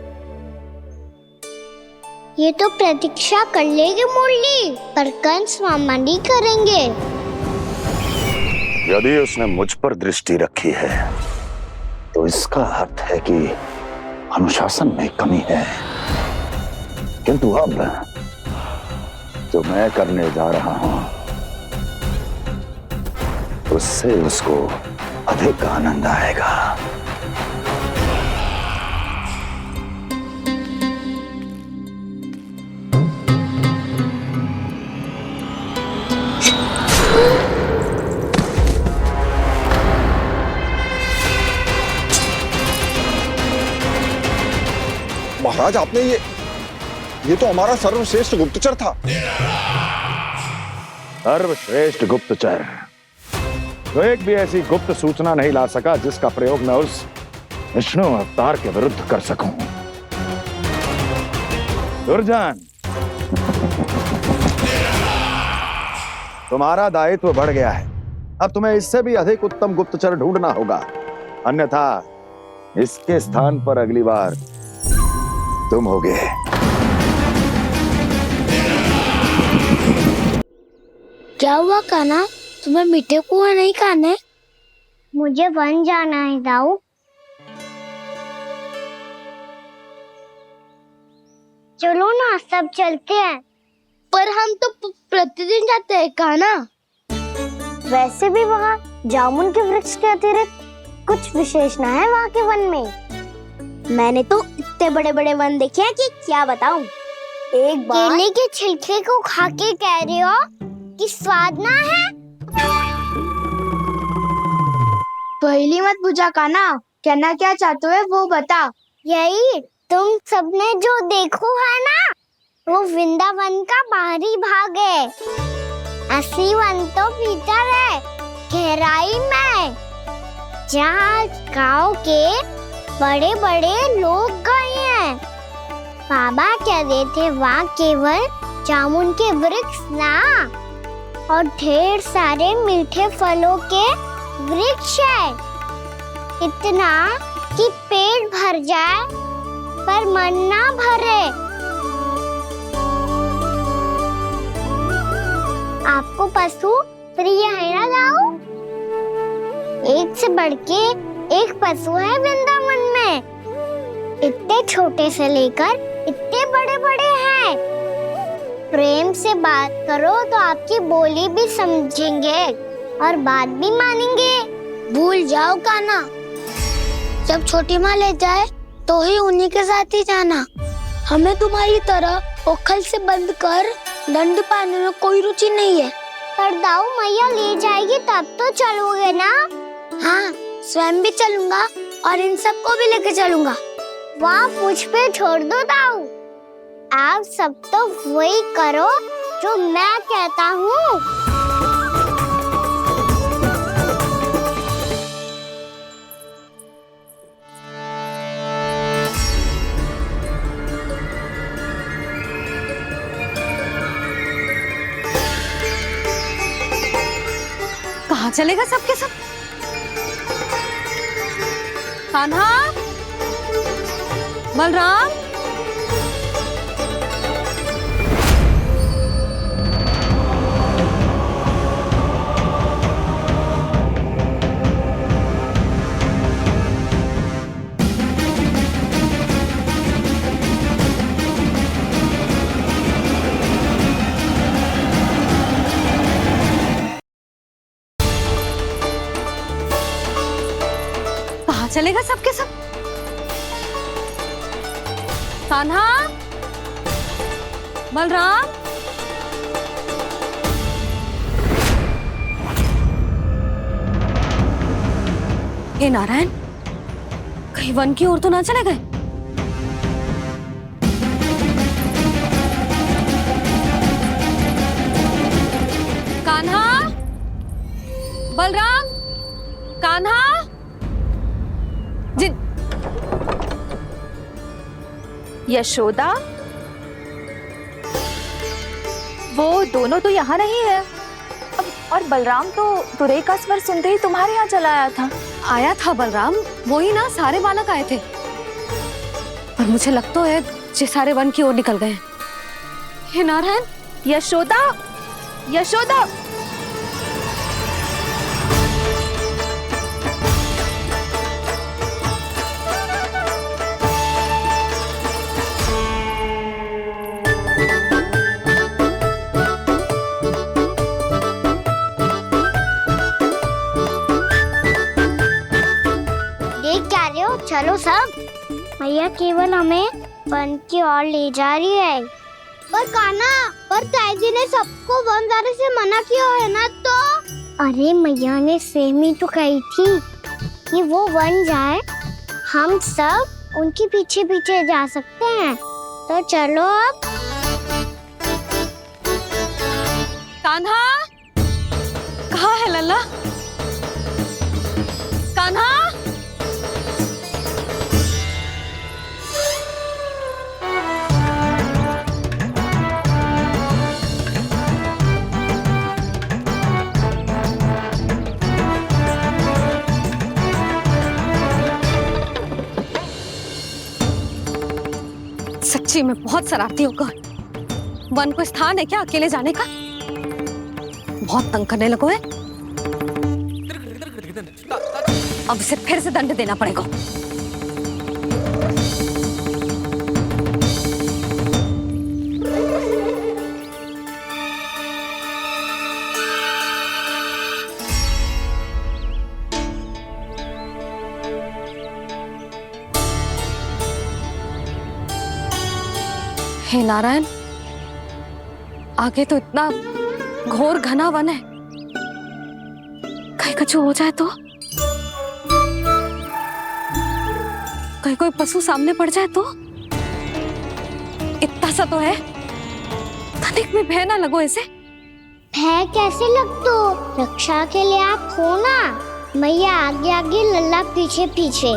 ये तो प्रतीक्षा कर लेगी मुरली, पर कंस मामा नहीं करेंगे। यदि उसने मुझ पर दृष्टि रखी है तो इसका अर्थ है कि अनुशासन में कमी है। किंतु अब जो मैं करने जा रहा हूं उससे उसको अधिक आनंद आएगा। महाराज, आपने ये तो हमारा सर्वश्रेष्ठ गुप्तचर था। सर्वश्रेष्ठ गुप्तचर तो एक भी ऐसी गुप्त सूचना नहीं ला सका जिसका प्रयोग मैं उस विष्णु अवतार के विरुद्ध कर सकूं। दुर्जन, तुम्हारा दायित्व बढ़ गया है। अब तुम्हें इससे भी अधिक उत्तम गुप्तचर ढूंढना होगा, अन्यथा इसके स्थान पर अगली बार तुम होगे। क्या हुआ कान्हा, तुम्हें मीठे कुआं नहीं खाने? मुझे वन जाना है दाऊ। चलो ना सब चलते हैं। पर हम तो प्रतिदिन जाते हैं कान्हा। वैसे भी वहाँ जामुन के वृक्ष के अतिरिक्त कुछ विशेष ना है वहाँ के वन में। मैंने तो इतने बड़े बड़े वन देखे हैं कि क्या बताऊं। एक बार केले के छिलके को खा के कह रहे हो कि स्वाद ना है? पहली मत बुझा कान्हा, कहना क्या चाहते हो वो बता। यही तुम सबने जो देखो है ना, वो वृंदावन का बाहरी भाग है। असली वन तो भीतर है, गहराई में, जहाँ गांव के बड़े बड़े लोग गए हैं। बाबा कह रहे थे वहाँ केवल जामुन के वृक्ष ना, और ढेर सारे मीठे फलों के वृक्ष है। इतना कि पेट भर जाए पर मन ना भरे। आपको पशु प्रिय है ना दाऊ? एक से बढ़ के एक पशु है वृंदावन में। इतने छोटे से लेकर इतने बड़े बड़े हैं। प्रेम से बात करो तो आपकी बोली भी समझेंगे और बात भी मानेंगे। भूल जाओ कान्हा, जब छोटी माँ ले जाए तो ही उन्हीं के साथ ही जाना। हमें तुम्हारी तरह ओखल से बंद कर दंड पाने में कोई रुचि नहीं है। पर दाऊ मैया ले जाएगी तब तो चलोगे ना? हाँ, स्वयं भी चलूंगा और इन सबको भी लेके चलूंगा। वहाँ मुझ पे छोड़ दो दाऊ। आप सब तो वही करो जो मैं कहता हूँ। कहाँ चलेगा सबके सब? कान्हा, बलराम, कहाँ चलेगा सबके सब? कान्हा, बलराम, हे नारायण, कहीं वन की ओर तो ना चले गए? कान्हा, बलराम, कान्हा, यशोदा, वो दोनों तो यहाँ नहीं है। और बलराम तो तुरई का स्वर सुनते ही तुम्हारे यहाँ चला आया था। आया था बलराम, वही ना सारे बालक आए थे। पर मुझे लगता है ये सारे वन की ओर निकल गए। हे नारायण, यशोदा, यशोदा, चलो सब, मैया केवल हमें वन की ओर ले जा रही है। पर कान्हा, पर ताईजी ने सबको वन जाने से मना किया है ना तो? अरे मैया ने सेम ही तो कही थी कि वो वन जाए, हम सब उनके पीछे पीछे जा सकते हैं। तो चलो अब। कान्हा, कहाँ है लल्ला? कान्हा, सच्ची में बहुत शरारती होगा। वन को स्थान है क्या अकेले जाने का? बहुत तंग करने लगो है। अब इसे फिर से दंड देना पड़ेगा। हे नारायण, आगे तो इतना घोर घना वन है, कहीं कुछ हो जाए तो, कहीं कोई पशु सामने पड़ जाए तो। इतना सा तो है, तनिक में भय ना लगो इसे। भय कैसे लग तो, रक्षा के लिए आप हो ना। मैया आगे आगे, लल्ला पीछे पीछे।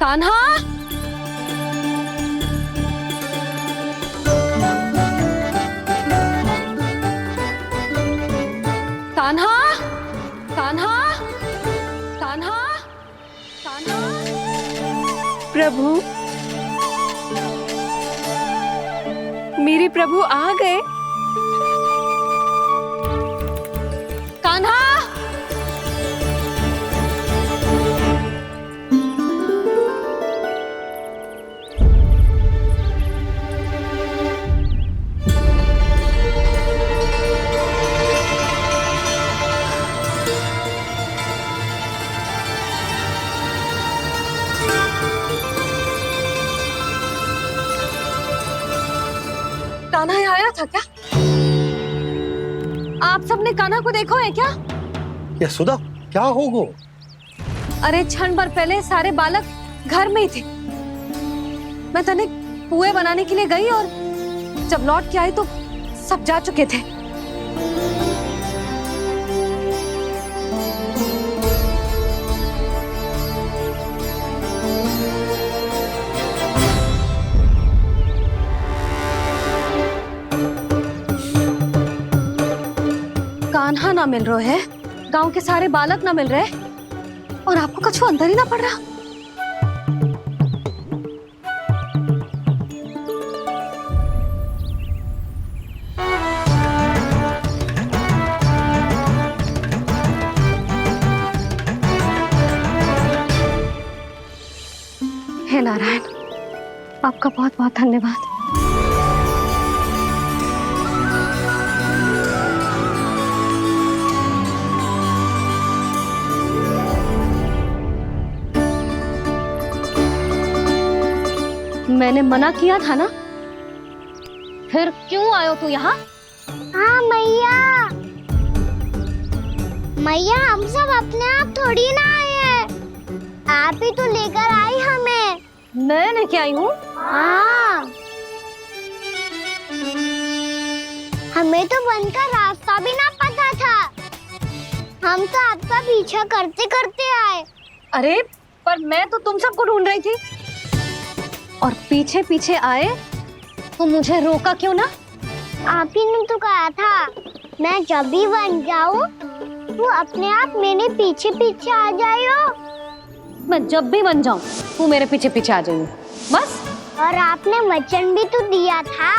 कान्हा, कान्हा, कान्हा, कान्हा, कान्हा। प्रभु, मेरे प्रभु आ गए। कान्हा, कान्हा यहाँ आया था क्या? आप सबने कान्हा को देखो है क्या? यशोदा, क्या हो गो? अरे क्षण भर पहले सारे बालक घर में ही थे। मैं तनिक पुए बनाने के लिए गई और जब लौट के आई तो सब जा चुके थे। कान्हा ना मिल रहे है, गांव के सारे बालक ना मिल रहे, और आपको कुछ अंदर ही ना पड़ रहा। हे नारायण, आपका बहुत बहुत धन्यवाद। मैंने मना किया था ना, फिर क्यों आयो तू यहाँ? हाँ मैया, मैया हम सब अपने आप थोड़ी ना आए हैं, आप ही तो लेकर आई हमें। मैं लेके आई हूँ? हाँ, हमें तो वन का रास्ता भी ना पता था, हम तो आपका पीछा करते करते आए। अरे पर मैं तो तुम सबको ढूंढ रही थी, और पीछे पीछे आए तो मुझे रोका क्यों ना? आप ही ने तो कहा था मैं जब भी बन जाऊं तू अपने आप मेरे पीछे पीछे आ जाइयो। मैं जब भी बन जाऊं तू मेरे पीछे पीछे आ जाइयो, बस। और आपने वचन भी तो दिया था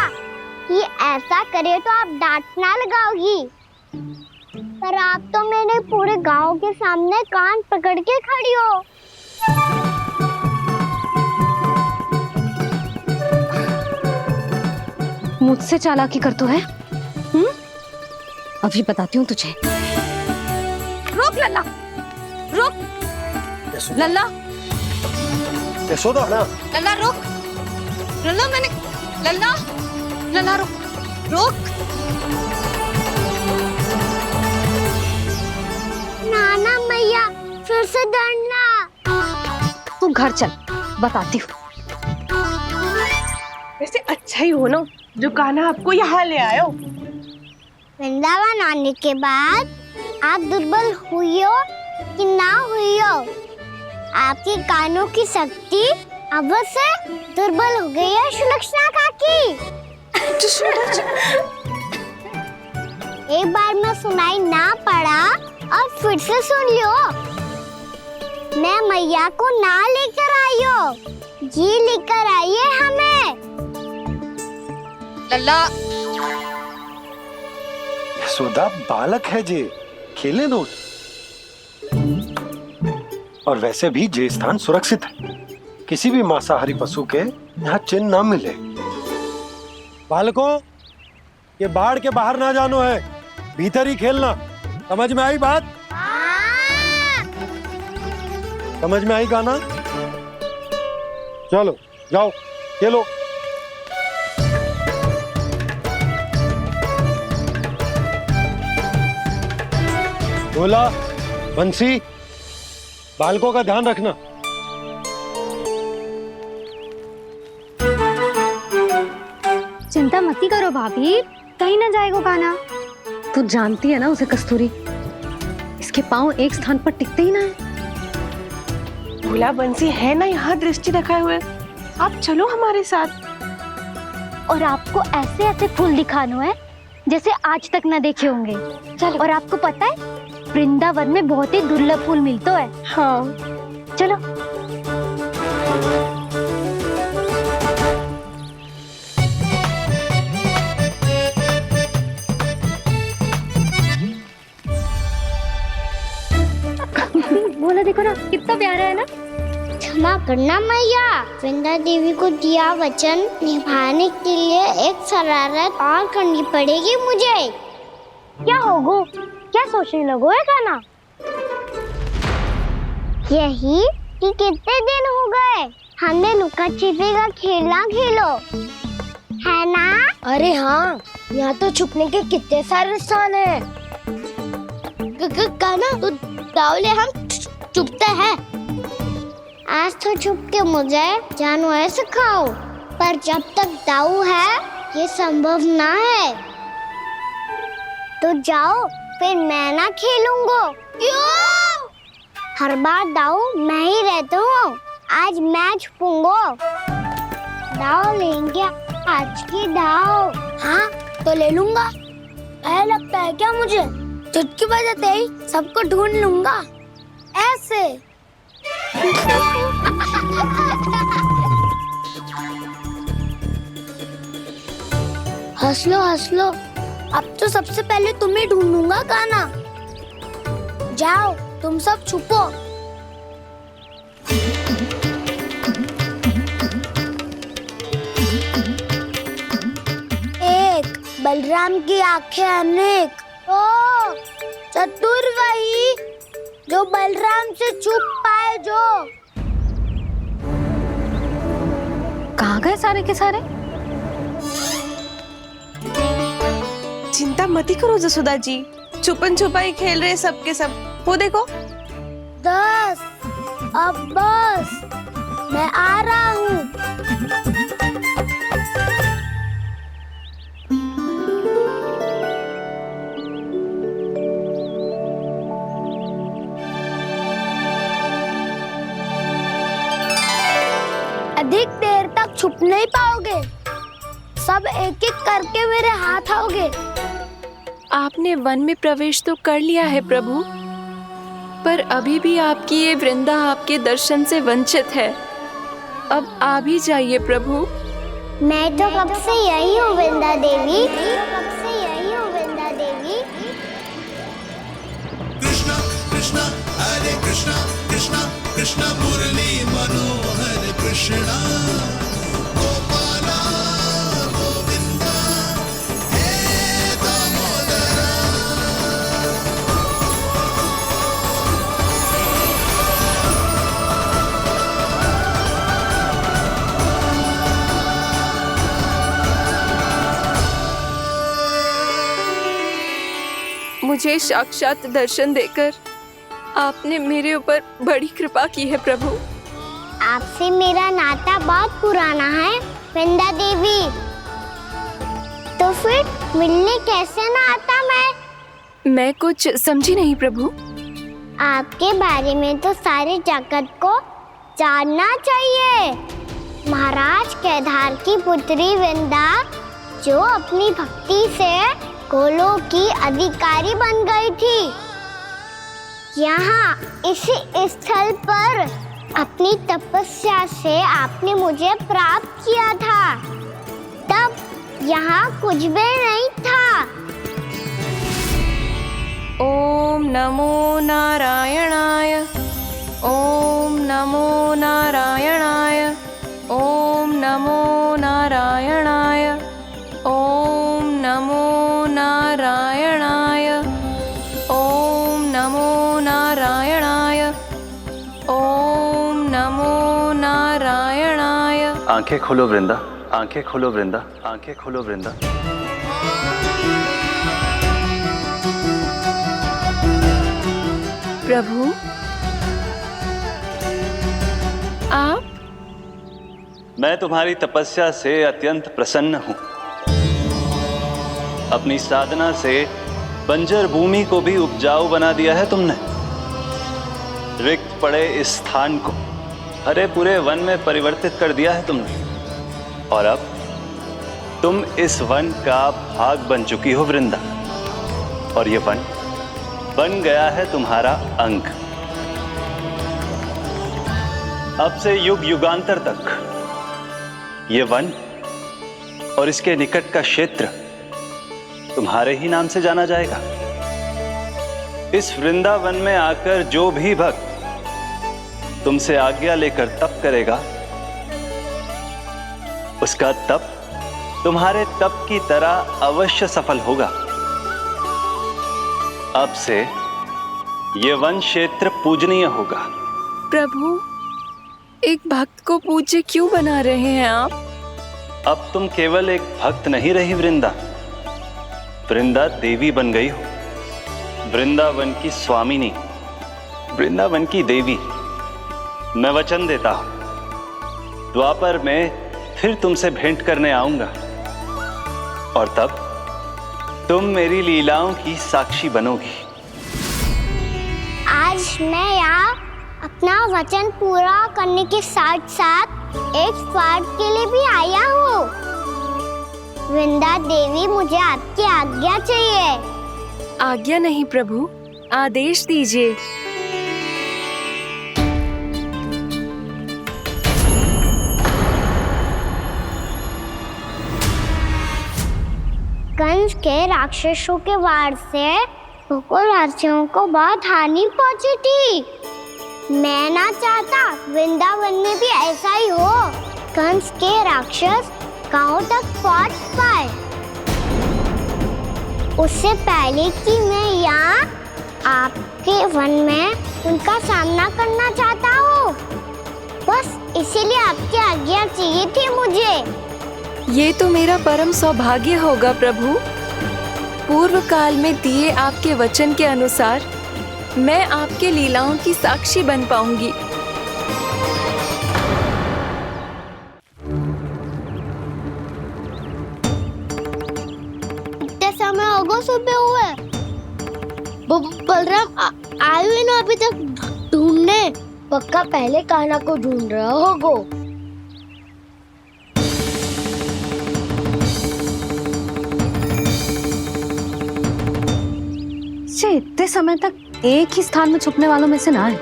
कि ऐसा करे तो आप डांट ना लगाओगी, पर आप तो मेरे पूरे गांव के सामने कान पकड़ के खड़ी हो। मुझसे चालाकी करतो है? अभी बताती हूँ तुझे। रुक लल्ला, रुक लल्ला, यशोदा ना, लल्ला रुक, लल्ला मैंने, लल्ला, लल्ला रुक, रुक। नाना मैया फिर से डरना। तू घर चल, बताती हूँ। वैसे अच्छा ही हो ना जो कान्हा आपको यहाँ ले आयो। वृंदावन आने के बाद आप दुर्बल हुई हो कि ना हुई हो, आपके कानों की शक्ति अब से दुर्बल हो गई है सुलक्षणा काकी। एक बार में सुनाई ना पड़ा और फिर से सुन लियो। मैं मैया को ना लेकर आई हो, जी लेकर आई है हमें। लल्ला, यशोदा बालक है जे, खेले दो। और वैसे भी ये स्थान सुरक्षित है, किसी भी मांसाहारी पशु के यहाँ चिन्ह ना मिले। बालकों, ये बाढ़ के बाहर ना जानो है, भीतर ही खेलना। समझ में आई बात? समझ में आई गाना? चलो जाओ खेलो। बोला बंसी, बालकों का ध्यान रखना। चिंता मत करो भाभी, कहीं ना जाएगा काना। तू जानती है ना उसे कस्तूरी, इसके पांव एक स्थान पर टिकते ही ना है। भोला बंसी है ना यहाँ दृष्टि रखाए हुए, आप चलो हमारे साथ। और आपको ऐसे ऐसे फूल दिखाना है जैसे आज तक ना देखे होंगे। चलो। और आपको पता है वृंदावन में बहुत ही दुर्लभ फूल मिलते हैं। हाँ चलो। बोला देखो ना कितना प्यारा है ना। क्षमा करना मैया, वृंदा देवी को दिया वचन निभाने के लिए एक शरारत और करनी पड़ेगी मुझे। क्या होगो? क्या सोचने लगो है गाना? यही कि कितने दिन हो गए हमने लुका छिपी का खेलना खेलो, है ना? अरे हाँ, यहाँ तो छुपने के कितने सारे स्थान है। गाना तो दावले हम छुपते हैं। आज तो छुप के मुझे जानवर सिखाओ, पर जब तक दाऊ है ये संभव ना है। तो जाओ, फिर मैं ना खेलूंगा। क्यों? हर बार दाऊ मैं ही रहता हूँ, आज मैं छुपूंगा। दाऊ लेंगे आज की दाऊ। हाँ तो ले लूंगा। ऐसा लगता है क्या मुझे? चुटकी बजाते ही सबको ढूंढ लूंगा ऐसे। हंस लो, अब तो सबसे पहले तुम्हें ढूंढूंगा गाना। जाओ तुम सब छुपो। एक बलराम की आंखें अनेक। ओ चतुर वही जो बलराम से छुप पाए। जो कहाँ गए सारे के सारे? चिंता मत करो जसोदा जी, छुपन छुपाई खेल रहे सब के सब। वो देखो 10 अब बस, मैं आ रहा हूँ। अधिक देर तक छुप नहीं पाओगे, सब एक एक करके मेरे हाथ आओगे। आपने वन में प्रवेश तो कर लिया है प्रभु, पर अभी भी आपकी ये वृंदा आपके दर्शन से वंचित है। अब आ भी जाइए प्रभु। मैं तो कब से यही हूँ वृंदा देवी, कब से यही हूँ वृंदा देवी। कृष्णा कृष्णा हरे कृष्णा, कृष्णा कृष्णा मुरली मनोहर कृष्णा, गोपाला गोविंदा हे दामोदरा। मुझे साक्षात दर्शन देकर आपने मेरे ऊपर बड़ी कृपा की है प्रभु। आपसे मेरा नाता बहुत पुराना है वृंदा देवी, तो फिर मिलने कैसे ना आता मैं कुछ समझी नहीं प्रभु। आपके बारे में तो सारे जगत को जानना चाहिए। महाराज केदार की पुत्री वृंदा जो अपनी भक्ति से गोलोक की अधिकारी बन गई थी, यहाँ इसी स्थल पर अपनी तपस्या से आपने मुझे प्राप्त किया था। तब यहाँ कुछ भी नहीं था। नमो नारायणाय। ओम नमो नारायणाय। ओम नमो नारायणाय। ओम नमो नारायणाय। ओम नमो नारायणाय। ओम नमो नारायणाय। आंखें खोलो वृंदा, आंखें खोलो वृंदा, आंखें खोलो वृंदा। प्रभु, आप? मैं तुम्हारी तपस्या से अत्यंत प्रसन्न हूं। अपनी साधना से बंजर भूमि को भी उपजाऊ बना दिया है तुमने। रिक्त पड़े इस स्थान को हरे पूरे वन में परिवर्तित कर दिया है तुमने। और अब तुम इस वन का भाग बन चुकी हो वृंदा। और ये वन बन गया है तुम्हारा अंग। अब से युग युगांतर तक ये वन और इसके निकट का क्षेत्र तुम्हारे ही नाम से जाना जाएगा। इस वृंदावन में आकर जो भी भक्त तुमसे आज्ञा लेकर तप करेगा, उसका तप तुम्हारे तप की तरह अवश्य सफल होगा। अब से ये वन क्षेत्र पूजनीय होगा। प्रभु, एक भक्त को पूज्य क्यों बना रहे हैं आप? अब तुम केवल एक भक्त नहीं रही वृंदा, वृंदा देवी बन गई हो। वृंदावन की स्वामिनी, वृंदावन की देवी। मैं वचन देता हूं, द्वापर में फिर तुमसे भेंट करने आऊंगा और तब तुम मेरी लीलाओं की साक्षी बनोगी। आज मैं यहाँ अपना वचन पूरा करने के साथ साथ एक स्वार्थ के लिए भी आया हूँ। वृंदा देवी, मुझे आपकी आज्ञा चाहिए। आज्ञा नहीं प्रभु, आदेश दीजिए। कंस के राक्षसों के वार से गोकुलवासियों को बहुत हानि पहुंची थी। मैं ना चाहता वृंदावन में भी ऐसा ही हो। कंस के राक्षस गांव तक पहुंच पाए, उससे पहले कि मैं यहाँ आपके वन में उनका सामना करना चाहता हूँ। बस इसीलिए आपकी आज्ञा चाहिए थी मुझे। ये तो मेरा परम सौभाग्य होगा प्रभु। पूर्व काल में दिए आपके वचन के अनुसार मैं आपके लीलाओं की साक्षी बन पाऊंगी। इतने समय होगा सुबह हुए। बलराम आए ना अभी तक ढूंढने। पक्का पहले कान्हा को ढूंढ रहा होगा। इतने समय तक एक ही स्थान में छुपने वालों में से ना है।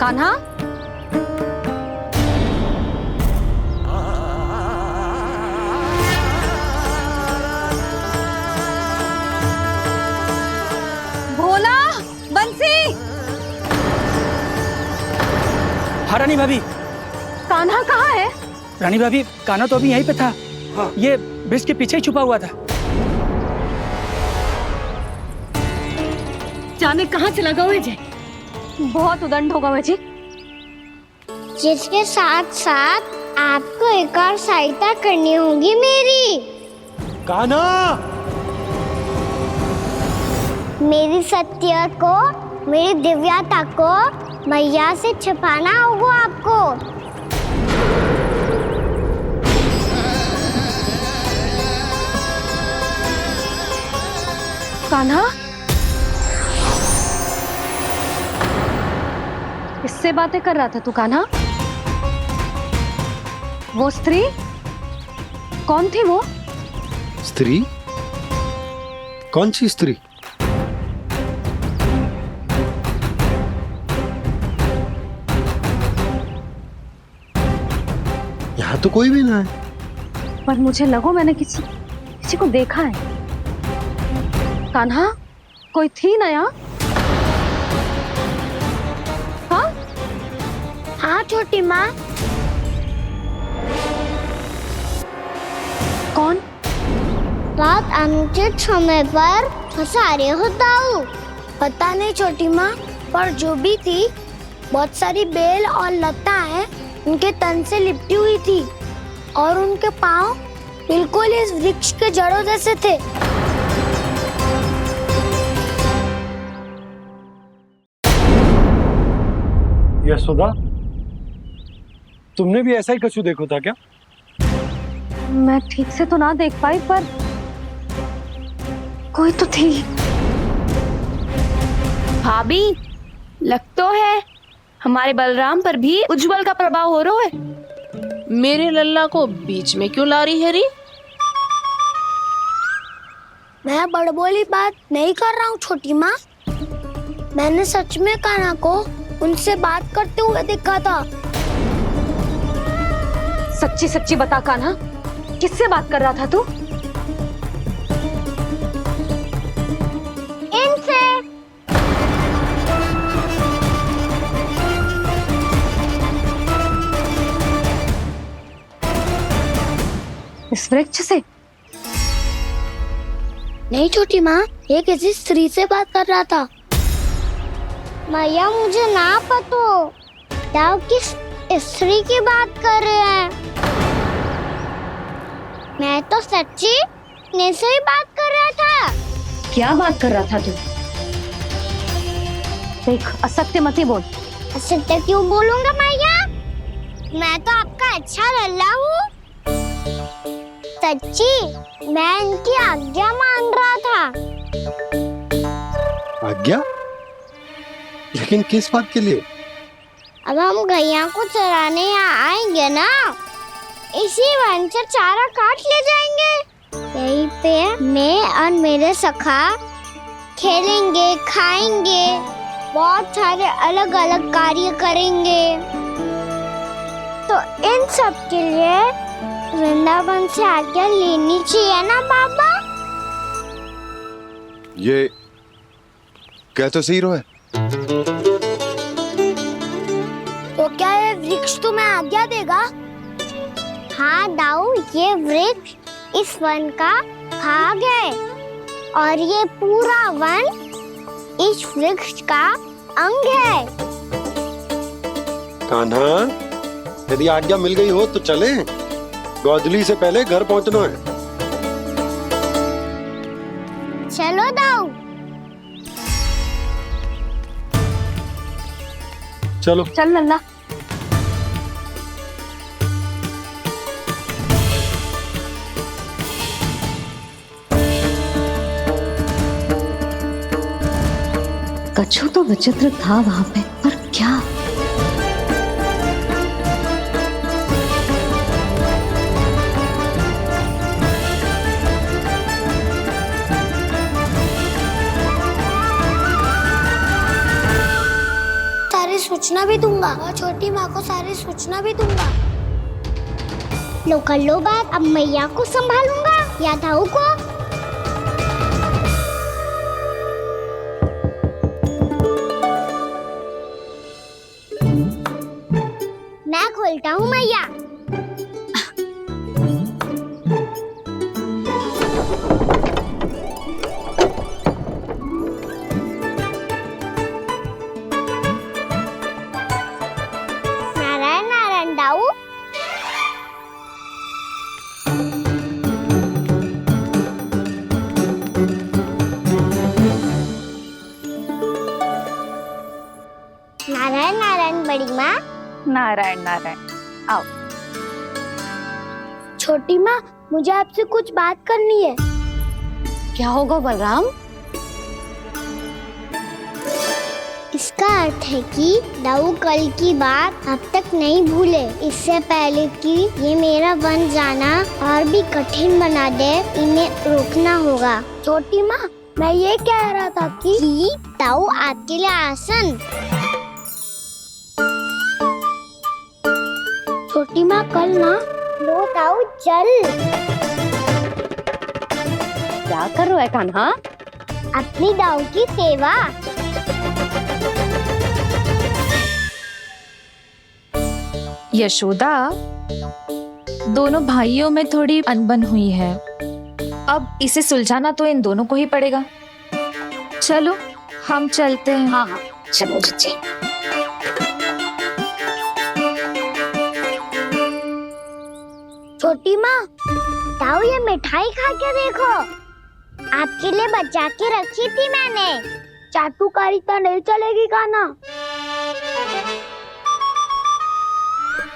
कान्हा, भोला, बंसी। हाँ रानी भाभी। कान्हा कहाँ है? रानी भाभी, कान्हा तो अभी यहीं पे था। हाँ। ये ब्रिज के पीछे ही छुपा हुआ था। जाने कहाँ चला गया वह? बहुत उदंड होगा वह जी। जिसके साथ साथ आपको एक और सहायता करनी होगी मेरी। कान्हा, मेरी सत्य को, मेरी दिव्यता को मैया से छिपाना होगा आपको। कान्हा, किससे बातें कर रहा था तू कान्हा? वो स्त्री कौन थी? वो स्त्री? कौन सी स्त्री? यहाँ तो कोई भी ना है। पर मुझे लगो मैंने किसी को देखा है। कान्हा, कोई थी ना यहाँ? हाँ हाँ छोटी माँ। कौन? रात अनुचित समय पर फंसा रहे हो दाऊ। पता नहीं छोटी माँ, पर जो भी थी बहुत सारी बेल और लताएं उनके तन से लिपटी हुई थी और उनके पाँव बिल्कुल इस वृक्ष के जड़ों जैसे थे। यशोदा, तुमने भी ऐसा ही कछु देखो था क्या? मैं ठीक से तो ना देख पाई, पर कोई तो थी। भाभी, लग तो है हमारे बलराम पर भी उज्जवल का प्रभाव हो रहा है। मेरे लल्ला को बीच में क्यों ला रही है री? मैं बड़बोली बात नहीं कर रहा हूँ छोटी माँ। मैंने सच में कान्हा को उनसे बात करते हुए देखा था। सच्ची सच्ची बता कान्हा, किससे बात कर रहा था तू? इनसे। इस वृक्ष से? नहीं छोटी माँ, ये किसी स्त्री से बात कर रहा था। मैया मुझे ना पतो दाऊ किस स्त्री की बात कर रहे हैं। मैं तो सच्ची ने से ही बात कर रहा था। क्या बात कर रहा था तू? देख, असत्य मत ही बोल। असत्य क्यों बोलूंगा मैया? मैं तो आपका अच्छा लल्ला हूँ। सच्ची मैं इनकी आज्ञा मान रहा था। आज्ञा? लेकिन किस बात के लिए? अब हम गैया को चराने यहाँ आएंगे ना, इसी वन से चारा काट ले जाएंगे। यहीं पे मैं और मेरे सखा खेलेंगे, खाएंगे, बहुत सारे अलग अलग कार्य करेंगे। तो इन सब के लिए वृंदावन से आज्ञा लेनी चाहिए ना बाबा? ये क्या तो सही रो है। तो क्या ये वृक्ष तुम्हें आज्ञा देगा? हाँ दाऊ, ये वृक्ष इस वन का भाग है और ये पूरा वन इस वृक्ष का अंग है। कान्हा, यदि आज्ञा मिल गई हो तो चले। गोधली से पहले घर पहुंचना है। चलो दाऊ। चलो चल लल्ला। कछु तो विचित्र था वहां पे, पर क्या? सारी सूचना भी दूंगा और छोटी माँ को सारी सूचना भी दूंगा। लो कर लो बात, अब मैया को संभालूंगा या दाऊ को? मैं खोलता हूँ मैया। नारायण नारायण दाऊ। नारायण नारायण बड़ी माँ। नारायण नारायण, आओ। छोटी माँ, मुझे आपसे कुछ बात करनी है। क्या होगा बलराम? इसका अर्थ है कि दाऊ कल की बात अब तक नहीं भूले। इससे पहले कि ये मेरा वन जाना और भी कठिन बना दे, इन्हें रोकना होगा। छोटी माँ, मैं ये कह रहा था कि दाऊ आपके लिए आसन। छोटी माँ, कल ना लो दाऊ चल। क्या कर रहा है कान्हा? अपनी दाऊ की सेवा। यशोदा, दोनों भाइयों में थोड़ी अनबन हुई है। अब इसे सुलझाना तो इन दोनों को ही पड़ेगा। चलो हम चलते हैं। हाँ हाँ चलो जी। छोटी माँ, दाऊ ये मिठाई खा के देखो। आपके लिए बचा के रखी थी मैंने। चाटुकारिता नहीं चलेगी कान्हा।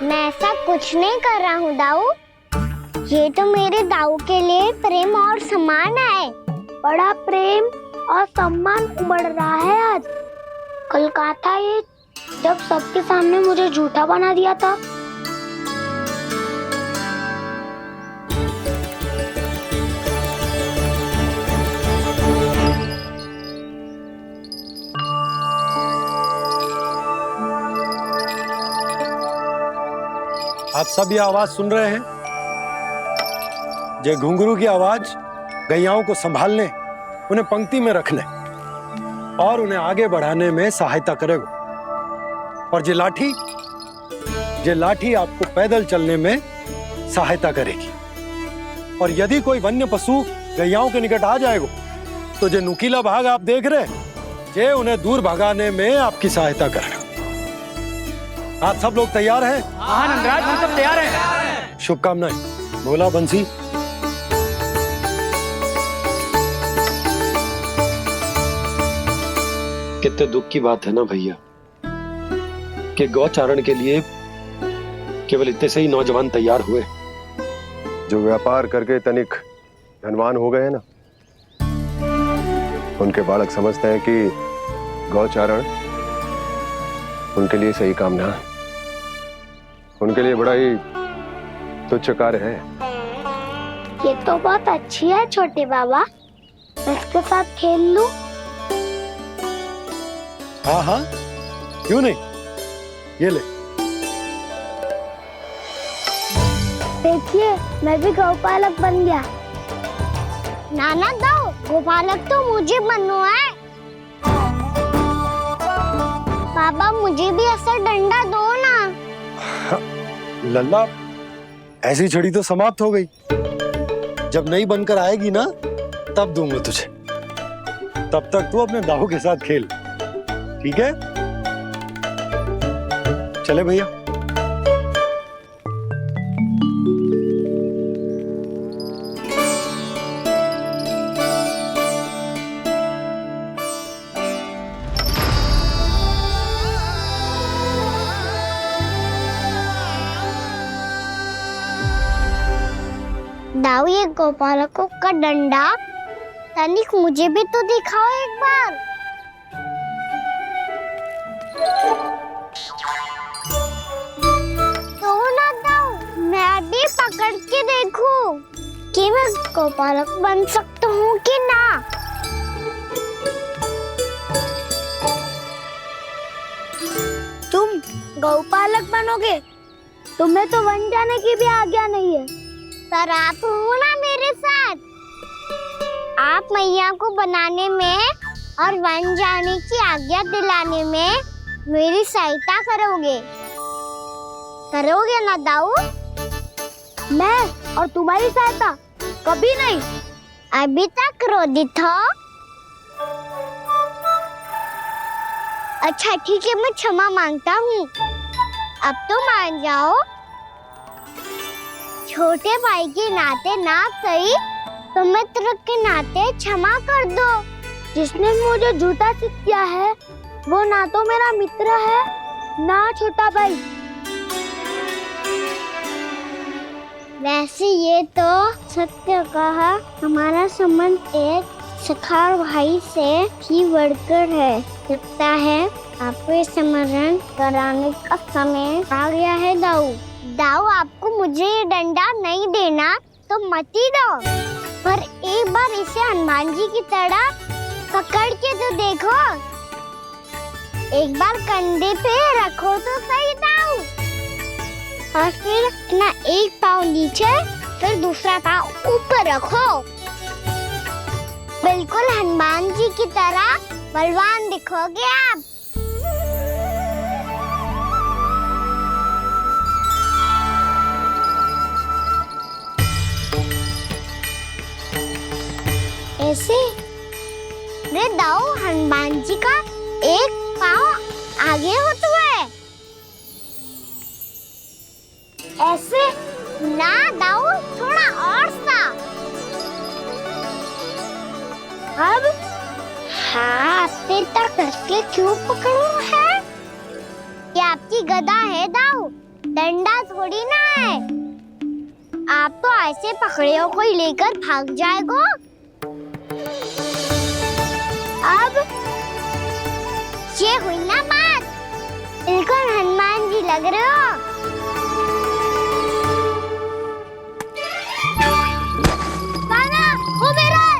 मैं ऐसा कुछ नहीं कर रहा हूँ दाऊ। ये तो मेरे दाऊ के लिए प्रेम और सम्मान है। बड़ा प्रेम और सम्मान उमड़ रहा है आज। कल कहा था ये जब सबके सामने मुझे झूठा बना दिया था। आप सब ये आवाज सुन रहे हैं? ये घुंघरू की आवाज गैयाओं को संभालने, उन्हें पंक्ति में रखने और उन्हें आगे बढ़ाने में सहायता करेगा। और ये लाठी आपको पैदल चलने में सहायता करेगी। और यदि कोई वन्य पशु गैयाओं के निकट आ जाएगा तो जो नुकीला भाग आप देख रहे हैं, ये उन्हें दूर भगाने में आपकी सहायता करेगा। आप सब लोग तैयार हैं? हाँ नंदराज, हम सब तैयार हैं। शुभकामनाएं। बोला बंसी। कितने दुख की बात है ना भैया कि गौचारण के लिए केवल इतने से ही नौजवान तैयार हुए। जो व्यापार करके तनिक धनवान हो गए ना, उनके बालक समझते हैं कि गौचारण उनके लिए सही काम ना है। उनके लिए बड़ा ही तुच्छ कार्य है। ये तो बहुत अच्छी है छोटे बाबा। मैं इसके साथ खेल लूं? हाँ हाँ क्यों नहीं, ये ले। देखिए मैं भी गौपालक बन गया। नाना दो, गौपालक तो मुझे बनना है। बाबा मुझे भी ऐसा डंडा दो ना। लल्ला, ऐसी छड़ी तो समाप्त हो गई। जब नई बनकर आएगी ना तब दूंगा तुझे। तब तक तू अपने दाऊ के साथ खेल, ठीक है? चले भैया। दाऊ ये गोपालकों का डंडा तनिक मुझे भी तो दिखाओ एक बार। तो ना दाऊ, मैं भी पकड़ के देखूं कि मैं गोपालक बन सकता हूँ कि ना। तुम गौपालक बनोगे? तुम्हें तो वन जाने की भी आज्ञा नहीं है। पर आप हो ना मेरे साथ। आप मैया को बनाने में और वन जाने की आज्ञा दिलाने में मेरी सहायता करोगे ना दाऊ? मैं और तुम्हारी सहायता कभी नहीं। अभी तक क्रोधित हो? अच्छा ठीक है, मैं क्षमा मांगता हूँ। अब तो मान जाओ। छोटे भाई के नाते ना सही तो मित्र के नाते क्षमा कर दो। जिसने मुझे झूठा सिद्ध किया है वो ना तो मेरा मित्र है ना छोटा भाई। वैसे ये तो सत्य कहा, हमारा संबंध एक सखा भाई से भी बढ़कर है। लगता है आपको स्मरण कराने का समय आ गया है दाऊ। दाऊ आपको मुझे ये डंडा नहीं देना तो मत ही दो, पर एक बार इसे हनुमान जी की तरह पकड़ के तो देखो। एक बार कंधे पे रखो तो सही दाऊ। और फिर अपना एक पाँव नीचे फिर दूसरा पाँव ऊपर रखो। बिल्कुल हनुमान जी की तरह बलवान दिखोगे आप। ऐसे रे दाऊ हनुमान जी का एक पाँव आगे होते हुए ऐसे ना दाऊ, थोड़ा और सा। अब हाथ पे तक कसके क्यों पकड़ो है? ये आपकी गदा है दाऊ, डंडा थोड़ी ना है। आप तो ऐसे पकड़े हो कोई लेकर भाग जाएगा। अब ये हुई ना बात, बिल्कुल हनुमान जी लग रहे हो। कान्हा, वो मेरा है।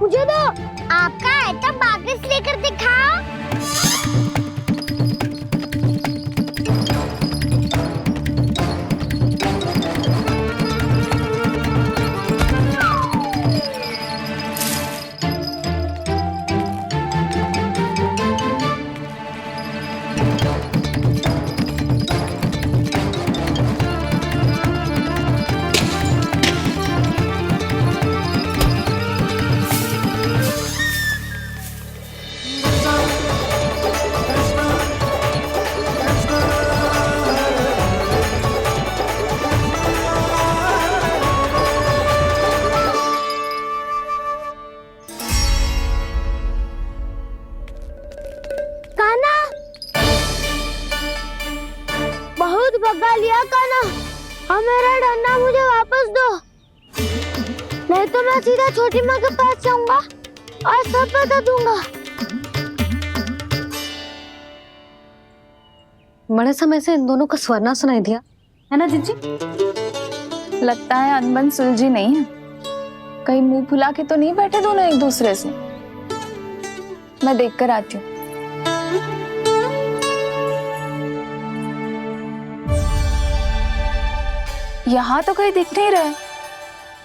मुझे दो। आपका है तो वापस लेकर दिखाओ। बहुत भगा लिया कान्हा, अब मेरा डंडा मुझे वापस दो, नहीं तो मैं सीधा छोटी माँ के पास जाऊंगा और सब बता दूंगा। बड़े समय से इन दोनों का स्वर ना सुनाई दिया, है ना जीजी? लगता है अनबन सुलझी नहीं है। कहीं मुंह फुला के तो नहीं बैठे दोनों एक दूसरे से। मैं देखकर आती हूँ। यहाँ तो कहीं दिख नहीं रहा।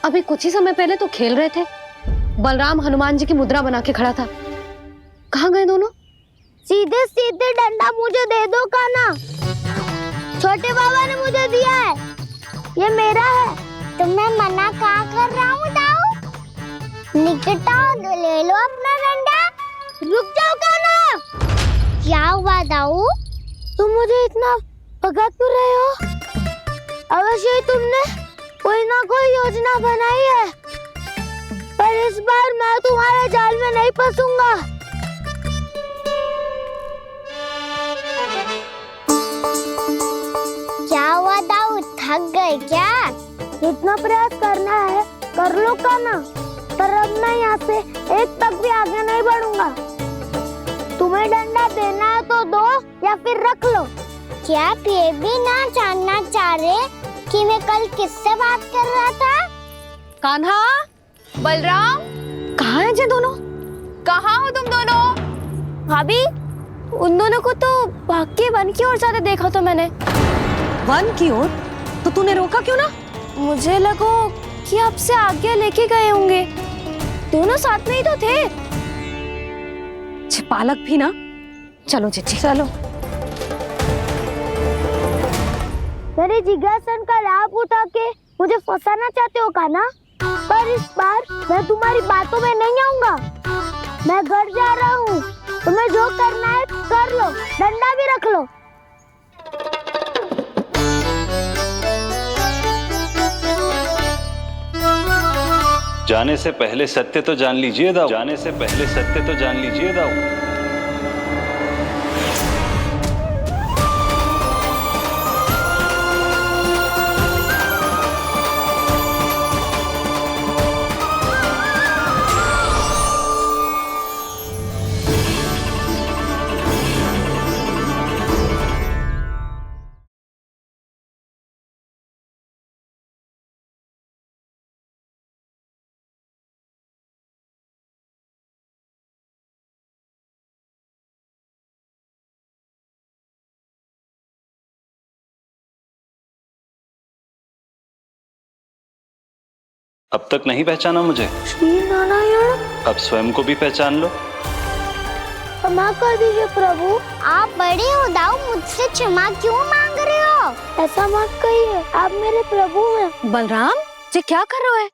अभी कुछ ही समय पहले तो खेल रहे थे। बलराम हनुमान जी की मुद्रा बना के खड़ा था। कहाँ गए दोनों? सीधे सीधे डंडा मुझे दे दो कान्हा, छोटे बाबा ने मुझे दिया है, ये मेरा है। तो मैं मना कहाँ कर रहा हूँ दाऊ? निकट आओ, ले लो अपना डंडा। रुक जाओ कान्हा। क्या हुआ दाऊ? तुम मुझे इतना भगा क्यों रहे हो? अवश्य ही तुमने कोई ना कोई योजना बनाई है, पर इस बार मैं तुम्हारे जाल में नहीं फंसूंगा। क्या हुआ दाऊ, थक गए क्या? इतना प्रयास करना है कर लो कान्हा, पर अब मैं यहाँ से एक तक भी आगे नहीं बढ़ूंगा। तुम्हें डंडा देना है तो दो या फिर रख लो। क्या आप ये भी ना जानना चाह रहे कि मैं कल किससे बात कर रहा था? कान्हा, बलराम, कहाँ हैं ये दोनों? कहाँ हो तुम दोनों? भाभी, उन दोनों को तो भाग के वन की ओर जाते देखा तो मैंने। वन की ओर? तो तूने रोका क्यों ना? मुझे लगा कि आपसे आगे लेके गए होंगे, दोनों साथ में ही तो थे। पालक भी ना। चलो जीजी चलो। मेरे जिज्ञासन का लाभ उठा के मुझे फंसाना चाहते हो कान्हा, पर इस बार मैं तुम्हारी बातों में नहीं आऊंगा। मैं घर जा रहा हूँ, तुम्हें जो करना है कर लो, डंडा भी रख लो। जाने से पहले सत्य तो जान लीजिए दाऊ। जाने से पहले सत्य तो जान लीजिए दाऊ। अब तक नहीं पहचाना मुझे? श्री नारायण। अब स्वयं को भी पहचान लो। क्षमा कर दीजिए प्रभु। आप बड़े हो दाऊ, मुझसे क्षमा क्यों मांग रहे हो? ऐसा मत कहिए, आप मेरे प्रभु हैं। बलराम, ये क्या कर रहे हो?